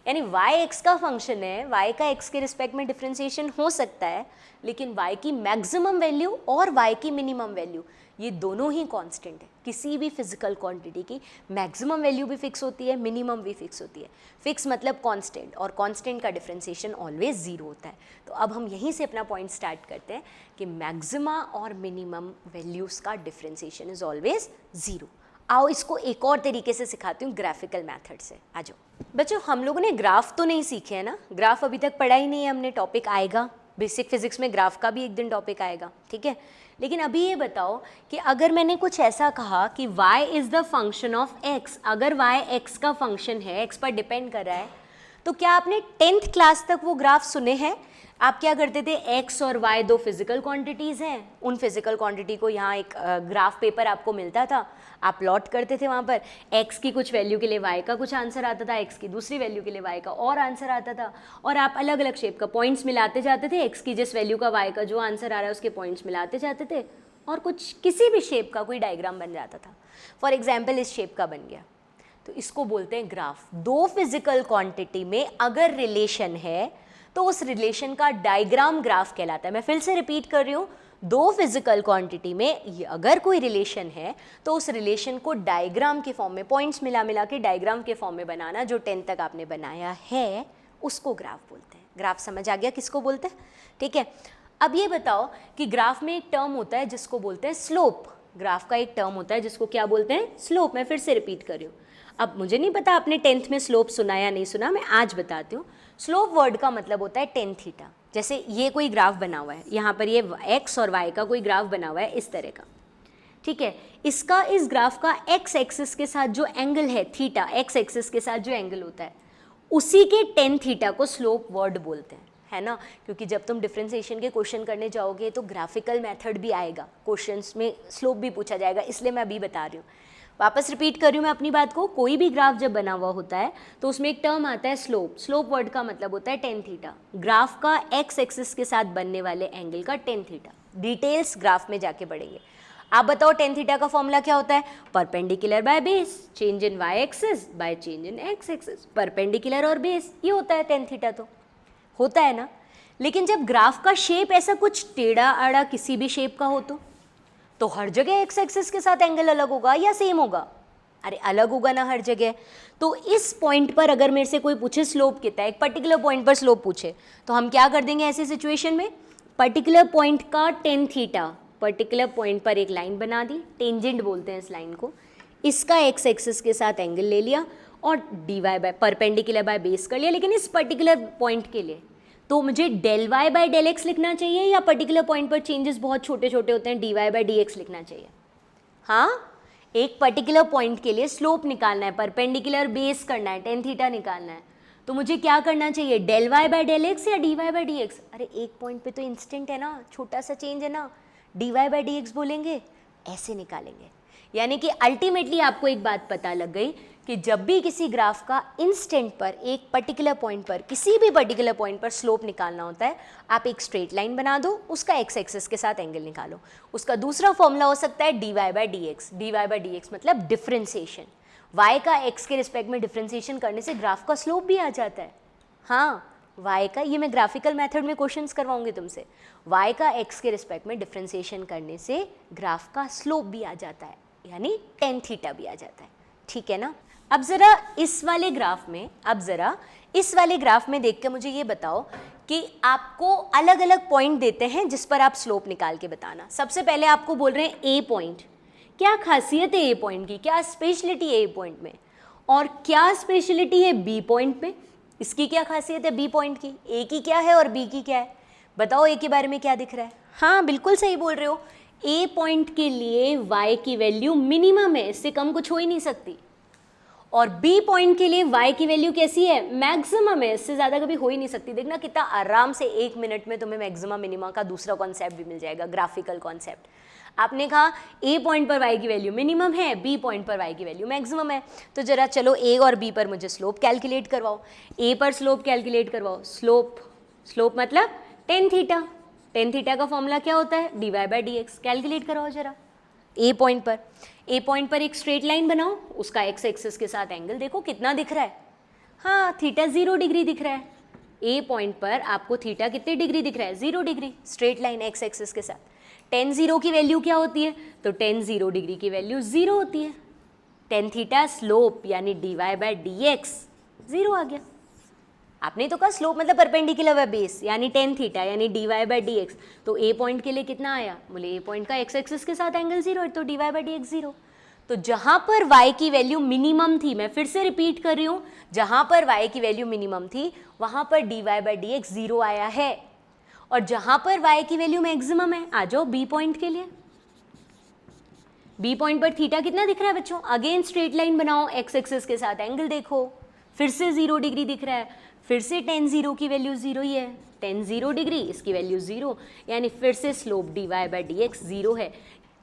यानी y x का फंक्शन है, y का x के रिस्पेक्ट में डिफरेंशिएशन हो सकता है, लेकिन y की मैक्सिमम वैल्यू और y की मिनिमम वैल्यू ये दोनों ही कांस्टेंट है। किसी भी फिजिकल क्वांटिटी की मैक्सिमम वैल्यू भी फिक्स होती है, मिनिमम भी फिक्स होती है। फिक्स मतलब कांस्टेंट, और कांस्टेंट का डिफरेंशिएशन ऑलवेज 0 होता है। तो अब हम यहीं से अपना पॉइंट स्टार्ट करते हैं कि मैक्सिमा और मिनिमम वैल्यूज़ का डिफरेंशिएशन इज ऑलवेज 0। आओ इसको एक और तरीके से सिखाती हूँ, ग्राफिकल मेथड से। आ जाओ बच्चों, हम लोगों ने ग्राफ तो नहीं सीखे है ना, ग्राफ अभी तक पढ़ा ही नहीं है हमने। टॉपिक आएगा बेसिक फिजिक्स में, ग्राफ का भी एक दिन टॉपिक आएगा, ठीक है। लेकिन अभी ये बताओ कि अगर मैंने कुछ ऐसा कहा कि y is the function of x, अगर y x का फंक्शन है, x पर डिपेंड कर रहा है, तो क्या आपने 10th क्लास तक वो ग्राफ सुने हैं? आप क्या करते थे, x और y दो फिजिकल क्वांटिटीज़ हैं, उन फिजिकल क्वांटिटी को यहाँ एक ग्राफ पेपर आपको मिलता था, आप प्लॉट करते थे वहाँ पर। x की कुछ वैल्यू के लिए y का कुछ आंसर आता था, x की दूसरी वैल्यू के लिए y का और आंसर आता था, और आप अलग अलग शेप का पॉइंट्स मिलाते जाते थे। x की जिस वैल्यू का y का जो आंसर आ रहा है उसके पॉइंट्स मिलाते जाते थे, और कुछ किसी भी शेप का कोई डायग्राम बन जाता था। फॉर एग्जाम्पल इस शेप का बन गया, तो इसको बोलते हैं ग्राफ। दो फिजिकल क्वांटिटी में अगर रिलेशन है तो उस रिलेशन का डायग्राम ग्राफ कहलाता है। मैं फिर से रिपीट कर रही हूँ, दो फिजिकल क्वांटिटी में अगर कोई रिलेशन है तो उस रिलेशन को डायग्राम के फॉर्म में, पॉइंट्स मिला मिला के डायग्राम के फॉर्म में बनाना, जो 10 तक आपने बनाया है उसको ग्राफ बोलते हैं। ग्राफ समझ आ गया किसको बोलते हैं? ठीक है। अब ये बताओ कि ग्राफ में एक टर्म होता है जिसको बोलते हैं स्लोप। ग्राफ का एक टर्म होता है जिसको क्या बोलते हैं? स्लोप। मैं फिर से रिपीट कर रही हूँ। अब मुझे नहीं पता आपने 10th में स्लोप सुना या नहीं सुना, मैं आज बताती हूँ। स्लोप वर्ड का मतलब होता है tan थीटा। जैसे ये कोई ग्राफ बना हुआ है, यहाँ पर ये x और y का कोई ग्राफ बना हुआ है इस तरह का, ठीक है। इसका, इस ग्राफ का x एक्सिस के साथ जो एंगल है थीटा, x एक्सिस के साथ जो एंगल होता है उसी के tan थीटा को स्लोप वर्ड बोलते हैं, है ना। क्योंकि जब तुम डिफरेंशिएशन के क्वेश्चन करने जाओगे तो ग्राफिकल मेथड भी आएगा, क्वेश्चंस में स्लोप भी पूछा जाएगा, इसलिए मैं अभी बता रही हूँ। वापस रिपीट कर रही हूँ मैं अपनी बात को। कोई भी ग्राफ जब बना हुआ होता है तो उसमें एक टर्म आता है स्लोप। स्लोप वर्ड का मतलब होता है tan थीटा, ग्राफ का x एक्सिस के साथ बनने वाले एंगल का tan थीटा। डिटेल्स ग्राफ में जाके बढ़ेंगे। आप बताओ tan थीटा का फॉर्मूला क्या होता है? Perpendicular by base, change in y axis by change in x axis. Perpendicular और बेस, ये होता है tan थीटा। तो होता है ना। लेकिन जब ग्राफ का शेप ऐसा कुछ टेढ़ा आड़ा किसी भी शेप का हो तो हर जगह एक्स एक्सिस के साथ एंगल अलग होगा या सेम होगा? अरे अलग होगा ना हर जगह। तो इस पॉइंट पर अगर मेरे से कोई पूछे स्लोप कितना है, एक पर्टिकुलर पॉइंट पर स्लोप पूछे, तो हम क्या कर देंगे ऐसी सिचुएशन में? पर्टिकुलर पॉइंट का tan थीटा, पर्टिकुलर पॉइंट पर एक लाइन बना दी, टेंजेंट बोलते हैं इस लाइन को, इसका एक्स एक्सिस के साथ एंगल ले लिया और dy by perpendicular by base कर लिया, लेकिन इस पर्टिकुलर पॉइंट के लिए तो मुझे del y by del x लिखना चाहिए या पर्टिकुलर पॉइंट पर चेंजेस बहुत छोटे छोटे होते हैं dy बाय dx लिखना चाहिए? हाँ, एक पर्टिकुलर पॉइंट के लिए स्लोप निकालना है, परपेंडिकुलर बेस करना है, टेन थीटा निकालना है, तो मुझे क्या करना चाहिए, del y by del x या dy बाय dx? अरे एक पॉइंट पे तो इंस्टेंट है ना, छोटा सा चेंज है ना, dy बाय dx बोलेंगे, ऐसे निकालेंगे। यानी कि अल्टीमेटली आपको एक बात पता लग गई कि जब भी किसी ग्राफ का इंस्टेंट पर एक पर्टिकुलर पॉइंट पर, किसी भी पर्टिकुलर पॉइंट पर स्लोप निकालना होता है, आप एक स्ट्रेट लाइन बना दो, उसका एक्स एक्सिस के साथ एंगल निकालो। उसका दूसरा फॉर्मूला हो सकता है dy by dx। dy by dx मतलब डिफरेंशिएशन, y का x के रिस्पेक्ट में डिफरेंशिएशन करने से ग्राफ का स्लोप भी आ जाता है। हाँ, y का, ये मैं ग्राफिकल मेथड में क्वेश्चंस करवाऊंगी तुमसे, y का x के रिस्पेक्ट में डिफरेंशिएशन करने से ग्राफ का स्लोप भी आ जाता है, यानी टेन थीटा भी आ जाता है। ठीक है ना? अब ज़रा इस वाले ग्राफ में देख के मुझे ये बताओ कि आपको अलग अलग पॉइंट देते हैं जिस पर आप स्लोप निकाल के बताना। सबसे पहले आपको बोल रहे हैं ए पॉइंट, क्या खासियत है ए पॉइंट की, क्या स्पेशलिटी है ए पॉइंट में, और क्या स्पेशलिटी है बी पॉइंट में, इसकी क्या खासियत है बी पॉइंट की, ए की क्या है और बी की क्या है? बताओ ए के बारे में क्या दिख रहा है? हाँ बिल्कुल सही बोल रहे हो, ए पॉइंट के लिए y की वैल्यू मिनिमम है, इससे कम कुछ हो ही नहीं सकती, और बी पॉइंट के लिए y की वैल्यू कैसी है, मैक्सिमम है, इससे ज़्यादा कभी हो ही नहीं सकती। देखना कितना आराम से एक मिनट में तुम्हें मैक्सिमम मिनिमा का दूसरा कॉन्सेप्ट भी मिल जाएगा, ग्राफिकल कॉन्सेप्ट। आपने कहा ए पॉइंट पर y की वैल्यू मिनिमम है, बी पॉइंट पर y की वैल्यू मैक्सिमम है, तो जरा चलो ए और बी पर मुझे स्लोप कैलकुलेट करवाओ। ए पर स्लोप कैलकुलेट करवाओ, स्लोप मतलब टेन थीटा, टेन थीटा का फॉर्मूला क्या होता है, dy बाय dx। कैलकुलेट कराओ जरा ए पॉइंट पर एक स्ट्रेट लाइन बनाओ, उसका एक्स एक्सिस के साथ एंगल देखो कितना दिख रहा है, हाँ थीटा 0 डिग्री दिख रहा है। ए पॉइंट पर आपको थीटा कितने डिग्री दिख रहा है, 0 degree, straight line x axis के साथ। टेन 0 की वैल्यू क्या होती है, तो टेन 0 डिग्री की वैल्यू 0 होती है। टेन थीटा स्लोप यानी dy बाय dx 0 आ गया। आपने तो कहा स्लोप मतलब परपेंडिकुलर बाय बेस, यानी टेन थीटा यानी dy बाय dx, तो ए पॉइंट के लिए कितना आया, बोले ए पॉइंट का एक्स एक्सिस के साथ एंगल 0 है, तो dy बाय dx 0। तो जहां पर y की वैल्यू मिनिमम थी, मैं फिर से रिपीट कर रही हूं, जहां पर y की वैल्यू मिनिमम थी वहां पर dy बाय dx 0 आया है, और जहां पर y की वैल्यू मैक्सिमम है, आ जाओ बी पॉइंट के लिए। बी पॉइंट पर थीटा कितना दिख रहा है बच्चों, अगेन स्ट्रेट लाइन बनाओ, एक्स एक्सिस के साथ एंगल देखो, फिर से 0 डिग्री दिख रहा है, फिर से टेन 0 की वैल्यू 0 ही है, टेन 0 डिग्री इसकी वैल्यू 0, यानी फिर से स्लोप dy बाय dx 0 है।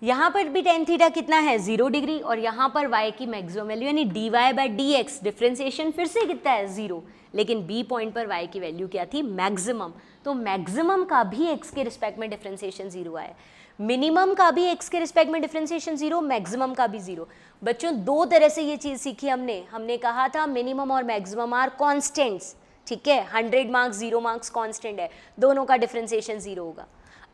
यहाँ पर भी टेन थीटा कितना है, 0 डिग्री, और यहाँ पर y की मैक्सिमम वैल्यू यानी dy बाय dx डिफ्रेंसिएशन फिर से कितना है, 0, लेकिन बी पॉइंट पर y की वैल्यू क्या थी, मैक्सिमम, तो मैक्सिमम का भी x के रिस्पेक्ट में डिफ्रेंसिएशन 0 आया, मिनिमम का भी x के रिस्पेक्ट में डिफ्रेंसिएशन 0, मैक्सिमम का भी 0। बच्चों दो तरह से ये चीज़ सीखी हमने कहा था मिनिमम और मैक्सिमम आर कॉन्स्टेंट्स, ठीक है, 100 मार्क्स 0 मार्क्स कांस्टेंट है, दोनों का डिफरेंशिएशन 0 होगा।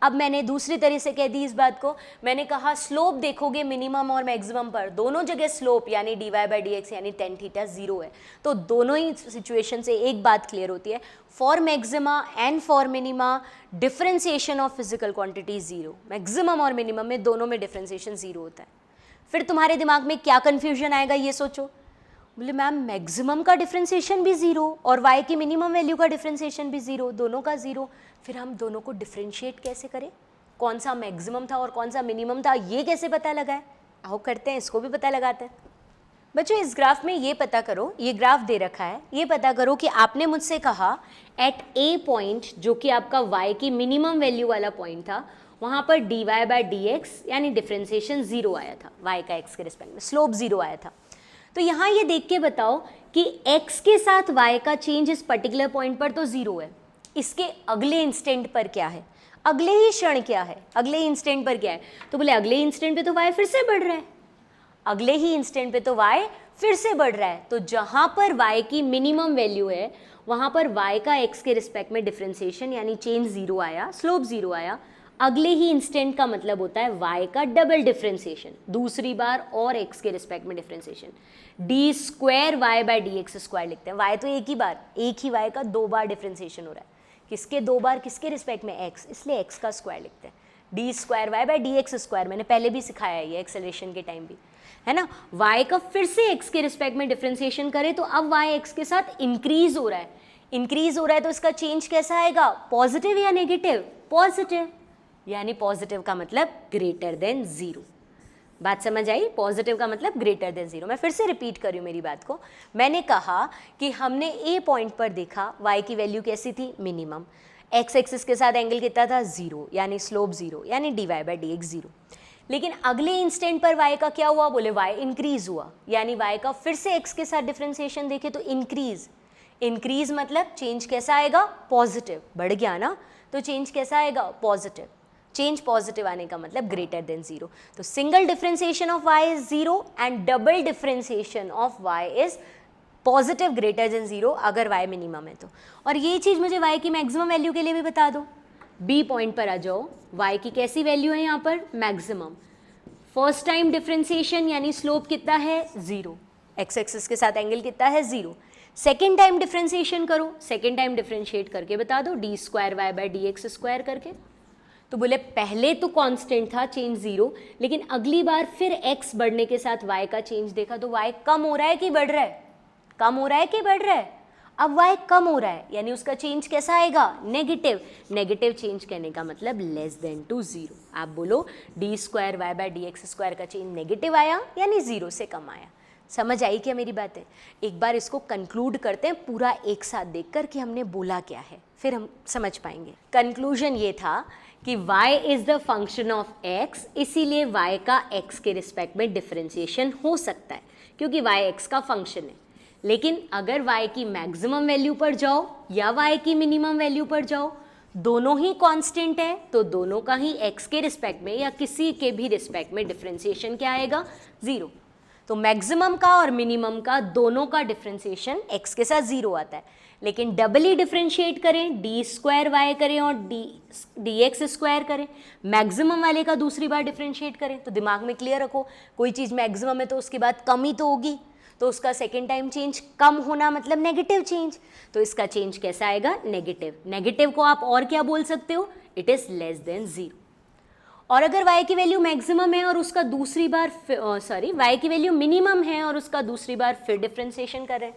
अब मैंने दूसरी तरह से कह दी इस बात को, मैंने कहा स्लोप देखोगे मिनिमम और मैक्सिमम पर, दोनों जगह स्लोप यानी dy बाय dx यानी टेन थीटा 0 है, तो दोनों ही सिचुएशन से एक बात क्लियर होती है, for maxima and for minima differentiation of physical quantity 0, maximum और मिनिमम में दोनों में डिफरेंशिएशन 0 होता है। फिर तुम्हारे दिमाग में क्या कन्फ्यूजन आएगा ये सोचो, बोले मैम मैक्सिमम का डिफरेंशिएशन भी 0 और y की मिनिमम वैल्यू का डिफरेंशिएशन भी 0, दोनों का 0, फिर हम दोनों को डिफरेंशिएट कैसे करें, कौन सा मैक्सिमम था और कौन सा मिनिमम था ये कैसे पता लगाए, आओ करते हैं, इसको भी पता लगाते हैं। बच्चों इस ग्राफ में ये पता करो, ये ग्राफ दे रखा है, ये पता करो कि आपने मुझसे कहा एट ए पॉइंट जो कि आपका y की मिनिमम वैल्यू वाला पॉइंट था, वहाँ पर dy बाय dx यानी डिफरेंशिएशन 0 आया था, y का x के रिस्पेक्ट में स्लोप 0 आया था। तो यहाँ ये देख के बताओ कि x के साथ y का चेंज इस पर्टिकुलर पॉइंट पर तो 0 है, इसके अगले इंस्टेंट पर क्या है, अगले ही क्षण क्या है, अगले ही इंस्टेंट पर क्या है, तो बोले अगले इंस्टेंट पे तो y फिर से बढ़ रहा है, अगले ही इंस्टेंट पे तो y फिर से बढ़ रहा है, तो जहाँ पर y की मिनिमम वैल्यू है वहाँ पर y का x के रिस्पेक्ट में डिफरेंशिएशन यानी चेंज 0 आया, स्लोप 0 आया, अगले ही इंस्टेंट का मतलब होता है y का डबल डिफरेंशिएशन, दूसरी बार और x के रिस्पेक्ट में differentiation, d square y by dx square लिखते हैं, y तो एक ही बार, एक ही y का 2 बार डिफरेंशिएशन हो रहा है, किसके 2 बार, किसके रिस्पेक्ट में x, इसलिए x का स्क्वायर लिखते हैं, d square y by d x square, मैंने पहले भी सिखाया है ये एक्सेलरेशन के टाइम भी, है ना। y का फिर से x के रिस्पेक्ट में डिफ्रेंसिएशन करें तो अब y x के साथ इंक्रीज हो रहा है, इंक्रीज हो रहा है तो इसका चेंज कैसा आएगा, पॉजिटिव या नेगेटिव, पॉजिटिव, यानी पॉजिटिव का मतलब ग्रेटर देन जीरो। बात समझ आई, पॉजिटिव का मतलब ग्रेटर देन जीरो। मैं फिर से रिपीट कर रही हूँ मेरी बात को। मैंने कहा कि हमने ए पॉइंट पर देखा y की वैल्यू कैसी थी, मिनिमम, x एक्सिस के साथ एंगल कितना था, जीरो, यानी स्लोप जीरो, यानी dy by d x zero. लेकिन अगले इंस्टेंट पर y का क्या हुआ, बोले y इंक्रीज हुआ, यानी y का फिर से x के साथ डिफ्रेंसिएशन देखे तो इंक्रीज, इंक्रीज मतलब चेंज कैसा आएगा, पॉजिटिव, बढ़ गया ना, तो चेंज कैसा आएगा, पॉजिटिव, चेंज पॉजिटिव आने का मतलब ग्रेटर देन जीरो। तो single differentiation of y is zero and double differentiation of y is positive greater than zero अगर y मिनिमम है तो। और ये चीज़ मुझे y की मैक्सिमम वैल्यू के लिए भी बता दो। बी पॉइंट पर आ जाओ, y की कैसी वैल्यू है यहाँ पर, मैक्सिमम। फर्स्ट टाइम डिफ्रेंसिएशन यानी स्लोप कितना है, जीरो, x एक्सिस के साथ एंगल कितना है, जीरो। सेकेंड टाइम डिफ्रेंसिएशन करो, सेकेंड टाइम डिफ्रेंशिएट करके बता दो, d square y by d x square करके। तो बोले पहले तो कांस्टेंट था चेंज जीरो, लेकिन अगली बार फिर x बढ़ने के साथ y का चेंज देखा तो y कम हो रहा है कि बढ़ रहा है, कम हो रहा है कि बढ़ रहा है, अब y कम हो रहा है, यानी उसका चेंज कैसा आएगा, नेगेटिव। नेगेटिव चेंज कहने का मतलब लेस देन टू जीरो। आप बोलो d square y by d x square का चेंज नेगेटिव आया यानी जीरो से कम आया। समझ आई क्या मेरी बातें? एक बार इसको कंक्लूड करते हैं पूरा एक साथ देखकर कि हमने बोला क्या है, फिर हम समझ पाएंगे। कंक्लूजन ये था कि y is the function of x, इसीलिए y का x के रिस्पेक्ट में डिफरेंशिएशन हो सकता है क्योंकि y x का फंक्शन है। लेकिन अगर y की मैक्सिमम वैल्यू पर जाओ या y की मिनिमम वैल्यू पर जाओ, दोनों ही कांस्टेंट है तो दोनों का ही x के रिस्पेक्ट में या किसी के भी रिस्पेक्ट में डिफरेंशिएशन क्या आएगा, जीरो। तो मैक्सिमम का और मिनिमम का दोनों का डिफरेंशिएशन x के साथ जीरो आता है। लेकिन डबली डिफरेंशिएट करें, डी स्क्वायर वाई करें और डी एक्स स्क्वायर करें, मैक्सिमम वाले का दूसरी बार डिफरेंशिएट करें, तो दिमाग में क्लियर रखो, कोई चीज़ मैक्सिमम है तो उसके बाद कम ही तो होगी, तो उसका सेकेंड टाइम चेंज कम होना मतलब नेगेटिव चेंज, तो इसका चेंज कैसा आएगा, नेगेटिव। नेगेटिव को आप और क्या बोल सकते हो, it is less than zero. और अगर y की वैल्यू मैक्सिमम है और उसका दूसरी बार y की वैल्यू मिनिमम है और उसका दूसरी बार फिर डिफरेंशिएशन करें,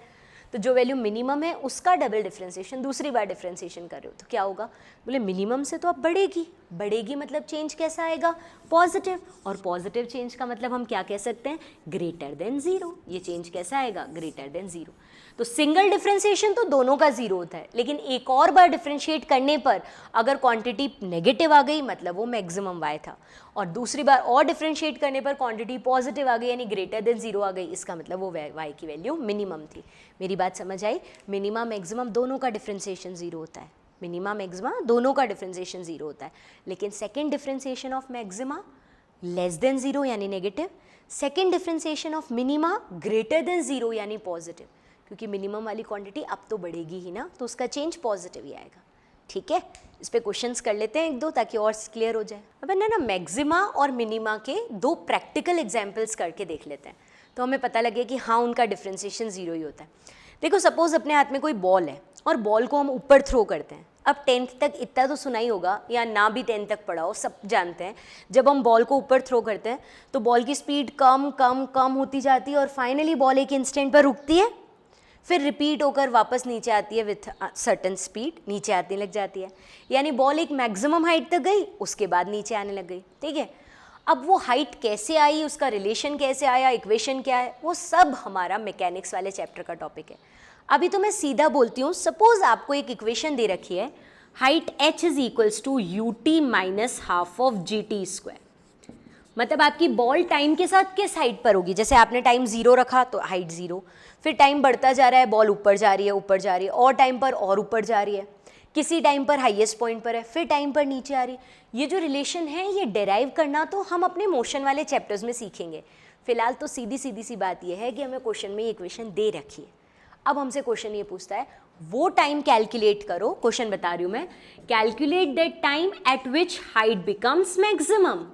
तो जो वैल्यू मिनिमम है उसका डबल डिफरेंशिएशन दूसरी बार डिफरेंशिएशन कर रहे हो तो क्या होगा, बोले मिनिमम से तो अब बढ़ेगी, बढ़ेगी मतलब चेंज कैसा आएगा, पॉजिटिव। और पॉजिटिव चेंज का मतलब हम क्या कह सकते हैं, ग्रेटर देन जीरो। ये चेंज कैसा आएगा, ग्रेटर देन जीरो। तो सिंगल डिफरेंशिएशन तो दोनों का जीरो होता है, लेकिन एक और बार डिफरेंशिएट करने पर अगर क्वांटिटी नेगेटिव आ गई मतलब वो मैक्सिमम y था, और दूसरी बार और डिफरेंशिएट करने पर क्वांटिटी पॉजिटिव आ गई यानी ग्रेटर देन जीरो आ गई, इसका मतलब वो y की वैल्यू मिनिमम थी। मेरी बात समझ आई? मिनिमम मैक्सिमम दोनों का डिफरेंशिएशन जीरो होता है, मिनिमम मैक्सिमा दोनों का डिफरेंशिएशन जीरो होता है, लेकिन second differentiation of maxima less than zero यानी negative, second differentiation of minima greater than zero यानी पॉजिटिव, क्योंकि मिनिमम वाली क्वांटिटी अब तो बढ़ेगी ही ना, तो उसका चेंज पॉजिटिव ही आएगा। ठीक है, इस पे क्वेश्चंस कर लेते हैं एक दो ताकि और क्लियर हो जाए। अब ना मैक्सिमा और मिनिमा के दो प्रैक्टिकल एग्जांपल्स करके देख लेते हैं तो हमें पता लगे कि हाँ उनका डिफरेंशिएशन जीरो ही होता है। देखो सपोज अपने हाथ में कोई बॉल है और बॉल को हम ऊपर थ्रो करते हैं। अब 10th तक इतना तो सुना ही होगा या ना भी 10th तक पढ़ा हो, सब जानते हैं जब हम बॉल को ऊपर थ्रो करते हैं तो बॉल की स्पीड कम कम कम होती जाती है और फाइनली बॉल एक इंस्टेंट पर रुकती है, फिर रिपीट होकर वापस नीचे आती है विथ सर्टन स्पीड, नीचे आने लग जाती है, यानी बॉल एक मैक्सिमम हाइट तक गई उसके बाद नीचे आने लग गई। ठीक है, अब वो हाइट कैसे आई, उसका रिलेशन कैसे आया, इक्वेशन क्या है, वो सब हमारा मैकेनिक्स वाले चैप्टर का टॉपिक है। अभी तो मैं सीधा बोलती हूँ, सपोज आपको एक इक्वेशन दे रखी है, height h is equals to u t minus half of g t square, मतलब आपकी बॉल टाइम के साथ किस हाइट पर होगी, जैसे आपने टाइम जीरो रखा तो हाइट जीरो, फिर टाइम बढ़ता जा रहा है, बॉल ऊपर जा रही है ऊपर जा रही है, और टाइम पर और ऊपर जा रही है, किसी टाइम पर हाईएस्ट पॉइंट पर है, फिर टाइम पर नीचे आ रही है। ये जो रिलेशन है ये डेराइव करना तो हम अपने मोशन वाले चैप्टर्स में सीखेंगे। फिलहाल तो सीधी सी बात ये है कि हमें क्वेश्चन में ये इक्वेशन दे रखी है। अब हमसे क्वेश्चन ये पूछता है वो टाइम कैलकुलेट करो, क्वेश्चन बता रही हूँ मैं, calculate that time eight which height becomes maximum.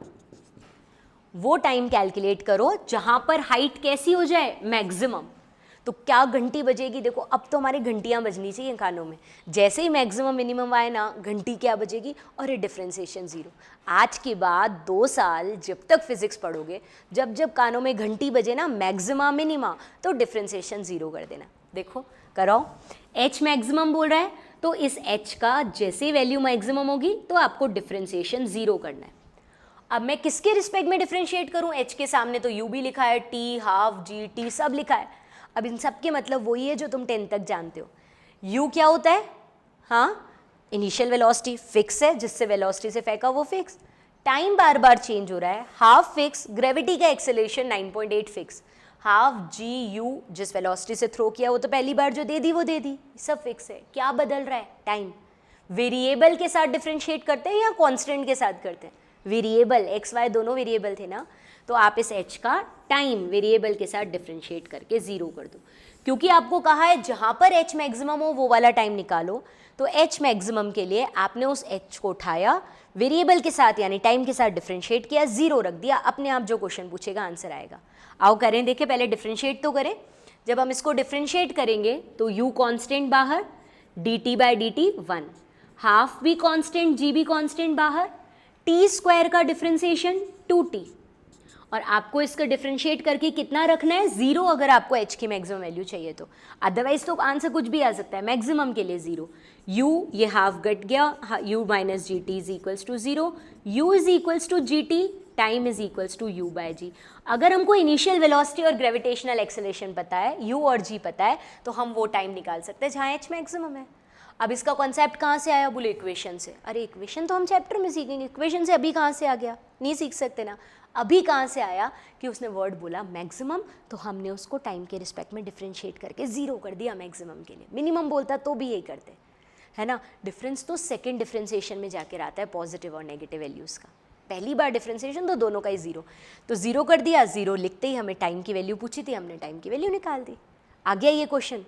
वो टाइम कैलकुलेट करो जहां पर हाइट कैसी हो जाए, मैक्सिमम। तो क्या घंटी बजेगी, देखो अब तो हमारी घंटियाँ बजनी चाहिए कानों में। जैसे ही मैक्सिमम मिनिमम आए ना, घंटी क्या बजेगी, और ये डिफ्रेंसिएशन ज़ीरो। आज के बाद 2 साल जब तक फिजिक्स पढ़ोगे, जब जब कानों में घंटी बजे ना, मैक्सिमा मिनिमा, तो डिफ्रेंसिएशन ज़ीरो कर देना। देखो कराओ, एच मैक्सिमम बोल रहा है, तो इस एच का जैसे वैल्यू मैक्सिमम होगी तो आपको डिफ्रेंसिएशन ज़ीरो करना है। अब मैं किसके रिस्पेक्ट में डिफ्रेंशिएट करूं, एच के सामने तो यू भी लिखा है, टी, हाफ, जी, टी सब लिखा है। अब इन सब के मतलब वही है जो तुम 10 तक जानते हो। यू क्या होता है, हाँ, इनिशियल वेलोसिटी फिक्स है, जिससे वेलोसिटी से फेंका वो फिक्स, टाइम बार बार चेंज हो रहा है, हाफ फिक्स, ग्रेविटी का acceleration 9.8 fix, half g u जिस वेलोसिटी से थ्रो किया वो तो पहली बार जो दे दी वो दे दी, सब फिक्स है। क्या बदल रहा है, टाइम। वेरिएबल के साथ डिफ्रेंशिएट करते हैं या कांस्टेंट के साथ करते हैं, वेरिएबल, एक्स वाई दोनों वेरिएबल थे ना, तो आप इस एच का टाइम वेरिएबल के साथ डिफ्रेंशिएट करके ज़ीरो कर दो, क्योंकि आपको कहा है जहाँ पर एच मैक्सिमम हो वो वाला टाइम निकालो। तो एच मैक्सिमम के लिए आपने उस एच को उठाया, वेरिएबल के साथ यानी टाइम के साथ डिफ्रेंशिएट किया, ज़ीरो रख दिया, अपने आप जो क्वेश्चन पूछेगा आंसर आएगा। आओ करें, देखें, पहले डिफ्रेंशिएट तो करें। जब हम इसको डिफ्रेंशिएट करेंगे तो u कांस्टेंट बाहर, dt बाई dt 1, हाफ भी कांस्टेंट, g भी कांस्टेंट बाहर, टी स्क्वायर का डिफ्रेंसिएशन 2t, और आपको इसका डिफ्रेंशिएट करके कितना रखना है, ज़ीरो, अगर आपको h की मैक्सिमम वैल्यू चाहिए तो, अदरवाइज तो आंसर कुछ भी आ सकता है, मैक्सिमम के लिए ज़ीरो। u ये हाफ घट गया, u minus g t is equals to zero, u is equals to g t, time is equals to u by g. अगर हमको इनिशियल वेलोसिटी और ग्रेविटेशनल एक्सेलरेशन पता है, u और g पता है, तो हम वो टाइम निकाल सकते हैं जहाँ h मैक्सिमम है। अब इसका कॉन्सेप्ट कहाँ से आया, बोले इक्वेशन से। अरे इक्वेशन तो हम चैप्टर में सीखेंगे, इक्वेशन से अभी कहाँ से आ गया, नहीं सीख सकते ना। अभी कहाँ से आया कि उसने वर्ड बोला मैक्सिमम, तो हमने उसको टाइम के रिस्पेक्ट में डिफ्रेंशिएट करके ज़ीरो कर दिया मैक्सिमम के लिए। मिनिमम बोलता तो भी यही करते, है ना। डिफरेंस तो सेकेंड डिफ्रेंसिएशन में जाकर आता है पॉजिटिव और नेगेटिव वैल्यूज़ का। पहली बार डिफ्रेंसिएशन तो दोनों का ही ज़ीरो, तो ज़ीरो कर दिया। ज़ीरो लिखते ही हमें टाइम की वैल्यू पूछी थी, हमने टाइम की वैल्यू निकाल दी। आ गया ये क्वेश्चन।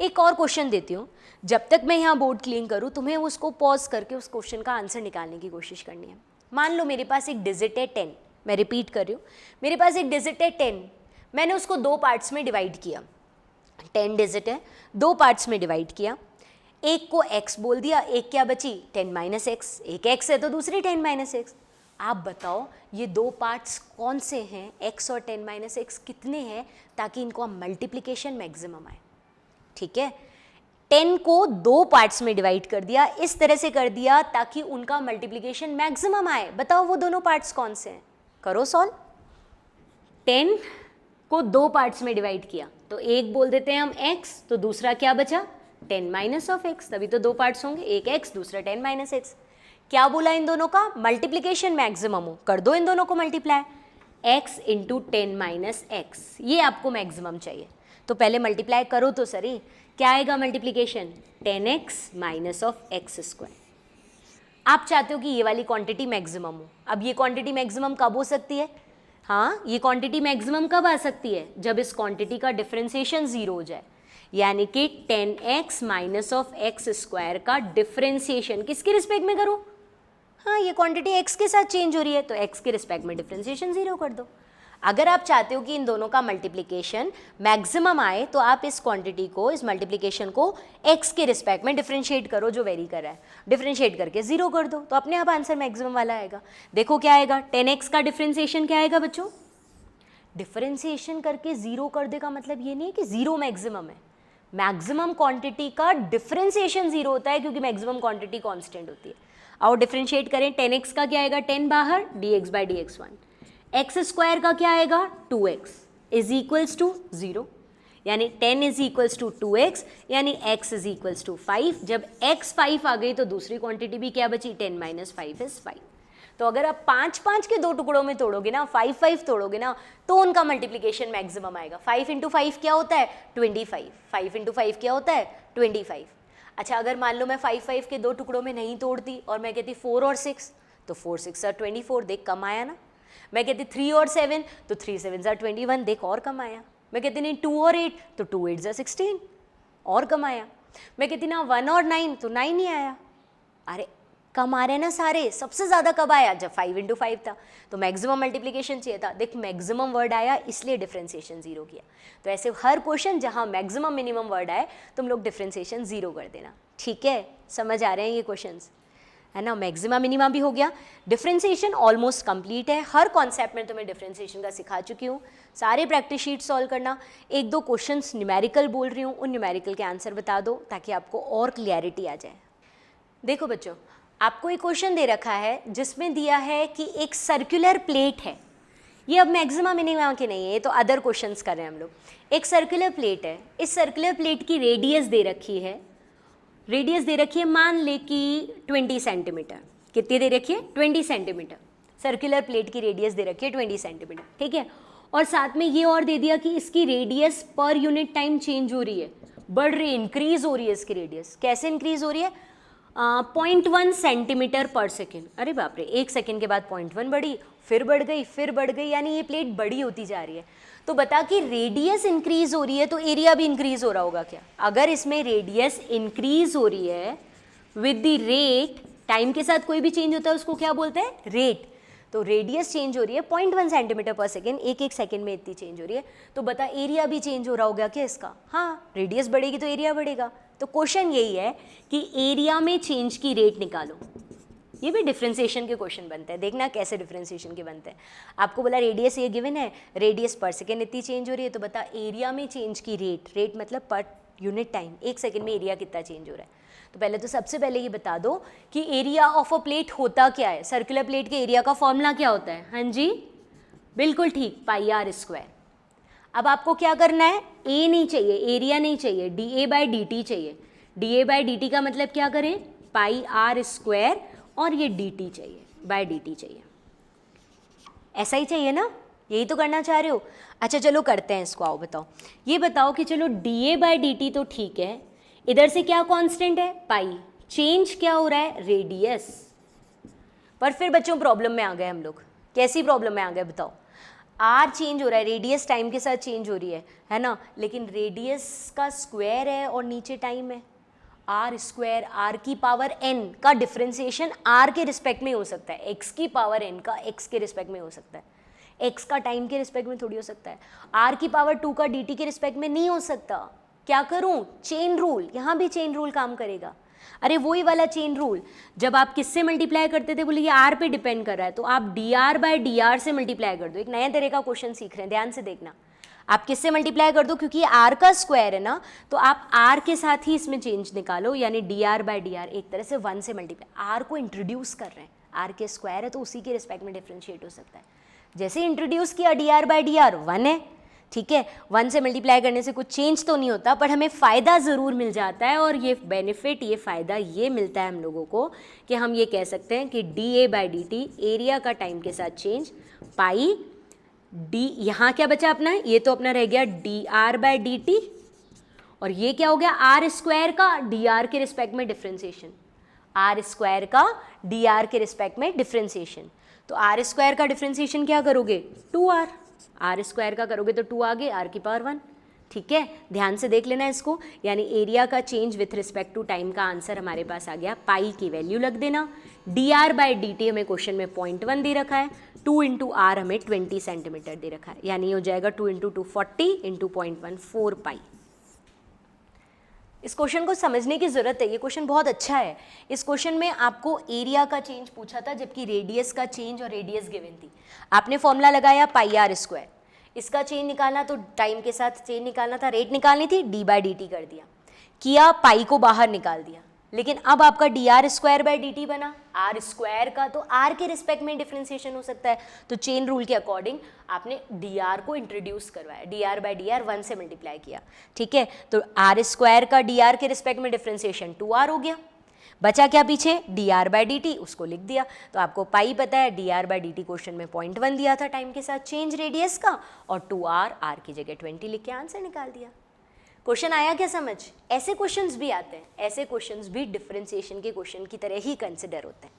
एक और क्वेश्चन देती हूँ, जब तक मैं यहाँ बोर्ड क्लीन करूँ तुम्हें उसको पॉज करके उस क्वेश्चन का आंसर निकालने की कोशिश करनी है। मान लो मेरे पास एक डिजिट है 10, मैं रिपीट कर रही हूँ, मेरे पास एक डिजिट है 10, मैंने उसको दो पार्ट्स में डिवाइड किया। 10 डिजिट है, दो पार्ट्स में डिवाइड किया, एक को x बोल दिया, एक क्या बची 10 माइनस एक्स, एक x है तो दूसरी 10 माइनस एक्स। आप बताओ ये दो पार्ट्स कौन से हैं, x और 10 माइनस एक्स कितने हैं, ताकि इनको हम मल्टीप्लिकेशन मैक्सिमम आए। ठीक है, 10 को दो पार्ट्स में डिवाइड कर दिया, इस तरह से कर दिया ताकि उनका मल्टीप्लिकेशन मैक्सिमम आए। बताओ वो दोनों पार्ट्स कौन से हैं, करो सॉल्व। 10 को दो पार्ट्स में डिवाइड किया तो एक बोल देते हैं हम x, तो दूसरा क्या बचा 10 माइनस ऑफ x, तभी तो दो पार्ट्स होंगे, एक x दूसरा 10 माइनस एक्स। क्या बोला इन दोनों का मल्टीप्लिकेशन मैक्सिमम हो, कर दो इन दोनों को multiply, x into 10 minus x, ये आपको मैक्सिमम चाहिए। तो पहले मल्टीप्लाई करो तो सही, क्या आएगा multiplication 10x minus of x square. आप चाहते हो कि ये वाली क्वांटिटी मैक्सिमम हो। अब ये क्वांटिटी मैक्सिमम कब हो सकती है, हाँ ये क्वांटिटी मैक्सिमम कब आ सकती है, जब इस क्वांटिटी का डिफरेंशिएशन जीरो हो जाए, यानी कि 10x minus of x square का डिफरेंशिएशन किसके रिस्पेक्ट में करो, हाँ ये क्वांटिटी x के साथ चेंज हो रही है तो x के रिस्पेक्ट में डिफरेंशिएशन जीरो कर दो। अगर आप चाहते हो कि इन दोनों का मल्टीप्लिकेशन मैक्सिमम आए तो आप इस क्वांटिटी को, इस मल्टीप्लिकेशन को x के रिस्पेक्ट में डिफरेंशिएट करो जो वेरी कर रहा है, डिफरेंशिएट करके जीरो कर दो तो अपने आप आंसर मैक्सिमम वाला आएगा। देखो क्या आएगा, 10x का डिफरेंशिएशन क्या आएगा बच्चों, डिफरेंशिएशन करके जीरो कर देगा मतलब ये नहीं है कि जीरो मैक्सिमम है, मैक्सिमम क्वांटिटी का डिफरेंशिएशन जीरो होता है क्योंकि मैक्सिमम क्वांटिटी कांस्टेंट होती है। आओ डिफरेंशिएट करें, 10x का क्या आएगा 10 बाहर, dx by dx 1, x square का क्या आएगा 2x इज इक्वल्स टू 0, यानी 10 इज इक्वल्स टू 2x, यानी x इज इक्वल्स टू 5। जब x 5 आ गई तो दूसरी क्वांटिटी भी क्या बची 10 माइनस 5 इज 5। तो अगर आप 5 के दो टुकड़ों में तोड़ोगे ना, 5 तोड़ोगे ना, तो उनका मल्टीप्लिकेशन मैक्सिमम आएगा। 5 इंटू 5 क्या होता है 25, 5 इंटू 5 क्या होता है 25। अच्छा अगर मान लो मैं 5 के दो टुकड़ों में नहीं तोड़ती और मैं कहती 4 और 6, तो 4 6 are 24, देख कम आया ना। मैं कहती 3 और 7, तो 3 7 are 21, देख और कम आया। मैं कहती नहीं 2 और 8, तो 2 8 are 16, और कम आया। मैं कहती ना 1 और 9, तो 9 ही आया। अरे कम आ रहे हैं ना सारे, सबसे ज़्यादा कब आया, जब 5 × 5 था, तो मैक्सिमम मल्टीप्लिकेशन चाहिए था, देख मैक्सिमम वर्ड आया इसलिए डिफ्रेंसिएशन 0 किया। तो ऐसे हर क्वेश्चन जहाँ मैक्सिमम मिनिमम वर्ड आए तुम लोग डिफ्रेंसिएशन 0 कर देना, ठीक है, समझ आ रहे हैं ये क्वेश्चंस, है ना। मैक्सिमा मिनिमा भी हो गया, डिफ्रेंसिएशन ऑलमोस्ट कंप्लीट है, हर कॉन्सेप्ट में तुम्हें डिफ्रेंसिएशन का सिखा चुकी हूँ, सारे प्रैक्टिस शीट सॉल्व करना, 1-2 क्वेश्चंस न्यूमेरिकल बोल रही हूँ, उन न्यूमेरिकल के आंसर बता दो ताकि आपको और क्लियरिटी आ जाए। देखो बच्चों, आपको एक क्वेश्चन दे रखा है जिसमें दिया है कि एक सर्कुलर प्लेट है, ये अब मैक्सिमा मिनिमा के नहीं है, ये तो अदर क्वेश्चंस कर रहे हैं हम लोग। एक सर्कुलर प्लेट है, इस सर्कुलर प्लेट की रेडियस दे रखी है, रेडियस दे रखी है मान ले कि 20 सेंटीमीटर, कितनी दे रखी है, 20 सेंटीमीटर, सर्कुलर प्लेट की रेडियस दे रखी है 20 सेंटीमीटर, ठीक है। और साथ में ये और दे दिया कि इसकी radius per unit time change हो रही है, बढ़ रही है, इंक्रीज हो रही है इसकी रेडियस, कैसे इंक्रीज हो रही है, 0.1 सेंटीमीटर पर सेकेंड, अरे बाप रे, 1 सेकेंड के बाद 0.1 बढ़ी, फिर बढ़ गई, फिर बढ़ गई, यानी ये प्लेट बड़ी होती जा रही है। तो बता कि रेडियस इंक्रीज हो रही है तो एरिया भी इंक्रीज हो रहा होगा क्या, अगर इसमें रेडियस इंक्रीज हो रही है विद द रेट, टाइम के साथ कोई भी चेंज होता है उसको क्या बोलते हैं, रेट, तो रेडियस चेंज हो रही है 0.1 सेंटीमीटर पर सेकेंड, एक सेकेंड में इतनी चेंज हो रही है, तो बता एरिया भी चेंज हो रहा होगा क्या इसका, हाँ, रेडियस बढ़ेगी तो एरिया बढ़ेगा। तो क्वेश्चन यही है कि एरिया में चेंज की रेट निकालो, ये भी डिफ्रेंसिएशन के क्वेश्चन बनते हैं, देखना कैसे डिफ्रेंसिएशन के बनते हैं। आपको बोला रेडियस ये गिवन है, रेडियस पर सेकेंड इतनी चेंज हो रही है, तो बता एरिया में चेंज की रेट, रेट मतलब पर यूनिट टाइम, 1 सेकेंड में एरिया कितना चेंज हो रहा है। तो पहले तो सबसे पहले ये बता दो कि एरिया ऑफ अ प्लेट होता क्या है, सर्कुलर प्लेट के एरिया का फॉर्मूला क्या होता है, हाँ जी बिल्कुल ठीक, πr²। अब आपको क्या करना है, ए नहीं चाहिए, एरिया नहीं चाहिए, dA/dt चाहिए, dA/dt का मतलब क्या करें, πr² और ये dt चाहिए, /dt चाहिए, ऐसा ही चाहिए ना, यही तो करना चाह रहे हो। अच्छा चलो करते हैं इसको, आओ बताओ, ये बताओ कि चलो dA/dt तो ठीक है, इधर से क्या कांस्टेंट है, पाई, चेंज क्या हो रहा है, रेडियस। पर फिर बच्चों प्रॉब्लम में आ गए हम लोग, कैसी प्रॉब्लम में आ गए बताओ, आर चेंज हो रहा है, रेडियस टाइम के साथ चेंज हो रही है ना, लेकिन रेडियस का स्क्वायर है और नीचे टाइम है, r², r की पावर n का डिफ्रेंसिएशन r के रिस्पेक्ट में हो सकता है, x की पावर n का x के रिस्पेक्ट में हो सकता है, x का टाइम के रिस्पेक्ट में थोड़ी हो सकता है, r की पावर 2 का dt के रिस्पेक्ट में नहीं हो सकता। क्या करूं, चेन रूल, यहाँ भी चेन रूल काम करेगा। अरे वही वाला चेन रूल, जब आप किससे मल्टीप्लाई करते थे, बोले ये r पे डिपेंड कर रहा है, तो आप dr/dr से मल्टीप्लाई कर दो। एक नया तरह का क्वेश्चन सीख रहे हैं, ध्यान से देखना, आप किससे मल्टीप्लाई कर दो, क्योंकि ये r का स्क्वायर है ना, तो आप r के साथ ही इसमें चेंज निकालो, यानी dr/dr एक तरह से 1 से मल्टीप्लाई, r को इंट्रोड्यूस कर रहे हैं, r के स्क्वायर है तो उसी के रिस्पेक्ट में डिफ्रेंशिएट हो सकता है, जैसे इंट्रोड्यूस किया dr/dr 1 है, ठीक है, 1 से मल्टीप्लाई करने से कुछ चेंज तो नहीं होता, पर हमें फ़ायदा ज़रूर मिल जाता है, और ये बेनिफिट, ये फ़ायदा ये मिलता है हम लोगों को कि हम ये कह सकते हैं कि dA/dt एरिया का टाइम के साथ चेंज, पाई d, यहाँ क्या बचा अपना, ये तो अपना रह गया dr/dt, और ये क्या हो गया, r² का dr के रिस्पेक्ट में डिफ्रेंसिएशन, r² का dr के रिस्पेक्ट में डिफ्रेंसिएशन, तो r² का डिफ्रेंसिएशन क्या करोगे, 2r, r² का करोगे तो 2 आगे, r की पावर 1, ठीक है, ध्यान से देख लेना इसको, यानी एरिया का change with respect to time का आंसर हमारे पास आ गया, पाई की वैल्यू लग देना, dr/dt हमें क्वेश्चन में 0.1 दे रखा है, 2 × r हमें 20 सेंटीमीटर दे रखा है, यानी हो जाएगा 2 × 2 40 × 0.1 4 पाई। इस क्वेश्चन को समझने की ज़रूरत है, ये क्वेश्चन बहुत अच्छा है। इस क्वेश्चन में आपको एरिया का चेंज पूछा था, जबकि रेडियस का चेंज और रेडियस गिवन थी, आपने फॉर्मूला लगाया πr², इसका चेंज निकालना तो टाइम के साथ चेंज निकालना था, रेट निकालनी थी, d/dt कर दिया, किया, पाई को बाहर निकाल दिया, लेकिन अब आपका dr²/dt बना, r² का तो r के रिस्पेक्ट में डिफ्रेंसिएशन हो सकता है, तो चेन रूल के अकॉर्डिंग आपने dr को इंट्रोड्यूस करवाया, dr/dr 1 से मल्टीप्लाई किया, ठीक है, तो r² का dr के रिस्पेक्ट में डिफ्रेंसिएशन 2r हो गया, बचा क्या पीछे, dr/dt, उसको लिख दिया, तो आपको पाई पता है, dr/dt क्वेश्चन में 0.1 दिया था टाइम के साथ चेंज रेडियस का, और 2r, r की जगह 20 लिख के आंसर निकाल दिया। क्वेश्चन आया क्या समझ, ऐसे क्वेश्चंस भी आते हैं, ऐसे क्वेश्चंस भी डिफरेंशिएशन के क्वेश्चन की तरह ही कंसिडर होते हैं,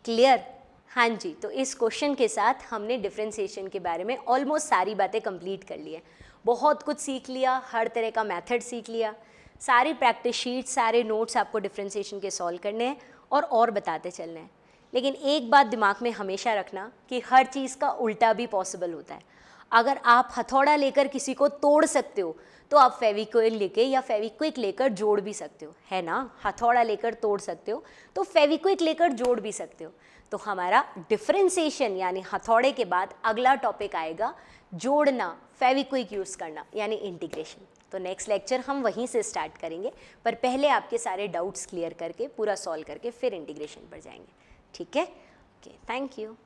क्लियर, हाँ जी। तो इस क्वेश्चन के साथ हमने डिफरेंशिएशन के बारे में ऑलमोस्ट सारी बातें कंप्लीट कर ली है, बहुत कुछ सीख लिया, हर तरह का मेथड सीख लिया, सारी प्रैक्टिस शीट, सारे नोट्स आपको डिफरेंशिएशन के सॉल्व करने हैं, और बताते चलना है। लेकिन एक बात दिमाग में हमेशा रखना कि हर चीज़ का उल्टा भी पॉसिबल होता है। अगर आप हथौड़ा लेकर किसी को तोड़ सकते हो तो आप फेविक्विक लेके या फेविक्विक लेकर जोड़ भी सकते हो, है ना। हथौड़ा लेकर तोड़ सकते हो तो फेविक्विक लेकर जोड़ भी सकते हो। तो हमारा डिफरेंशिएशन यानी हथौड़े के बाद अगला टॉपिक आएगा जोड़ना, फेविक्विक यूज़ करना यानी इंटीग्रेशन। तो नेक्स्ट लेक्चर हम वहीं से स्टार्ट करेंगे, पर पहले आपके सारे डाउट्स क्लियर करके पूरा सॉल्व करके फिर इंटीग्रेशन पर जाएंगे। ठीक है, ओके, थैंक यू।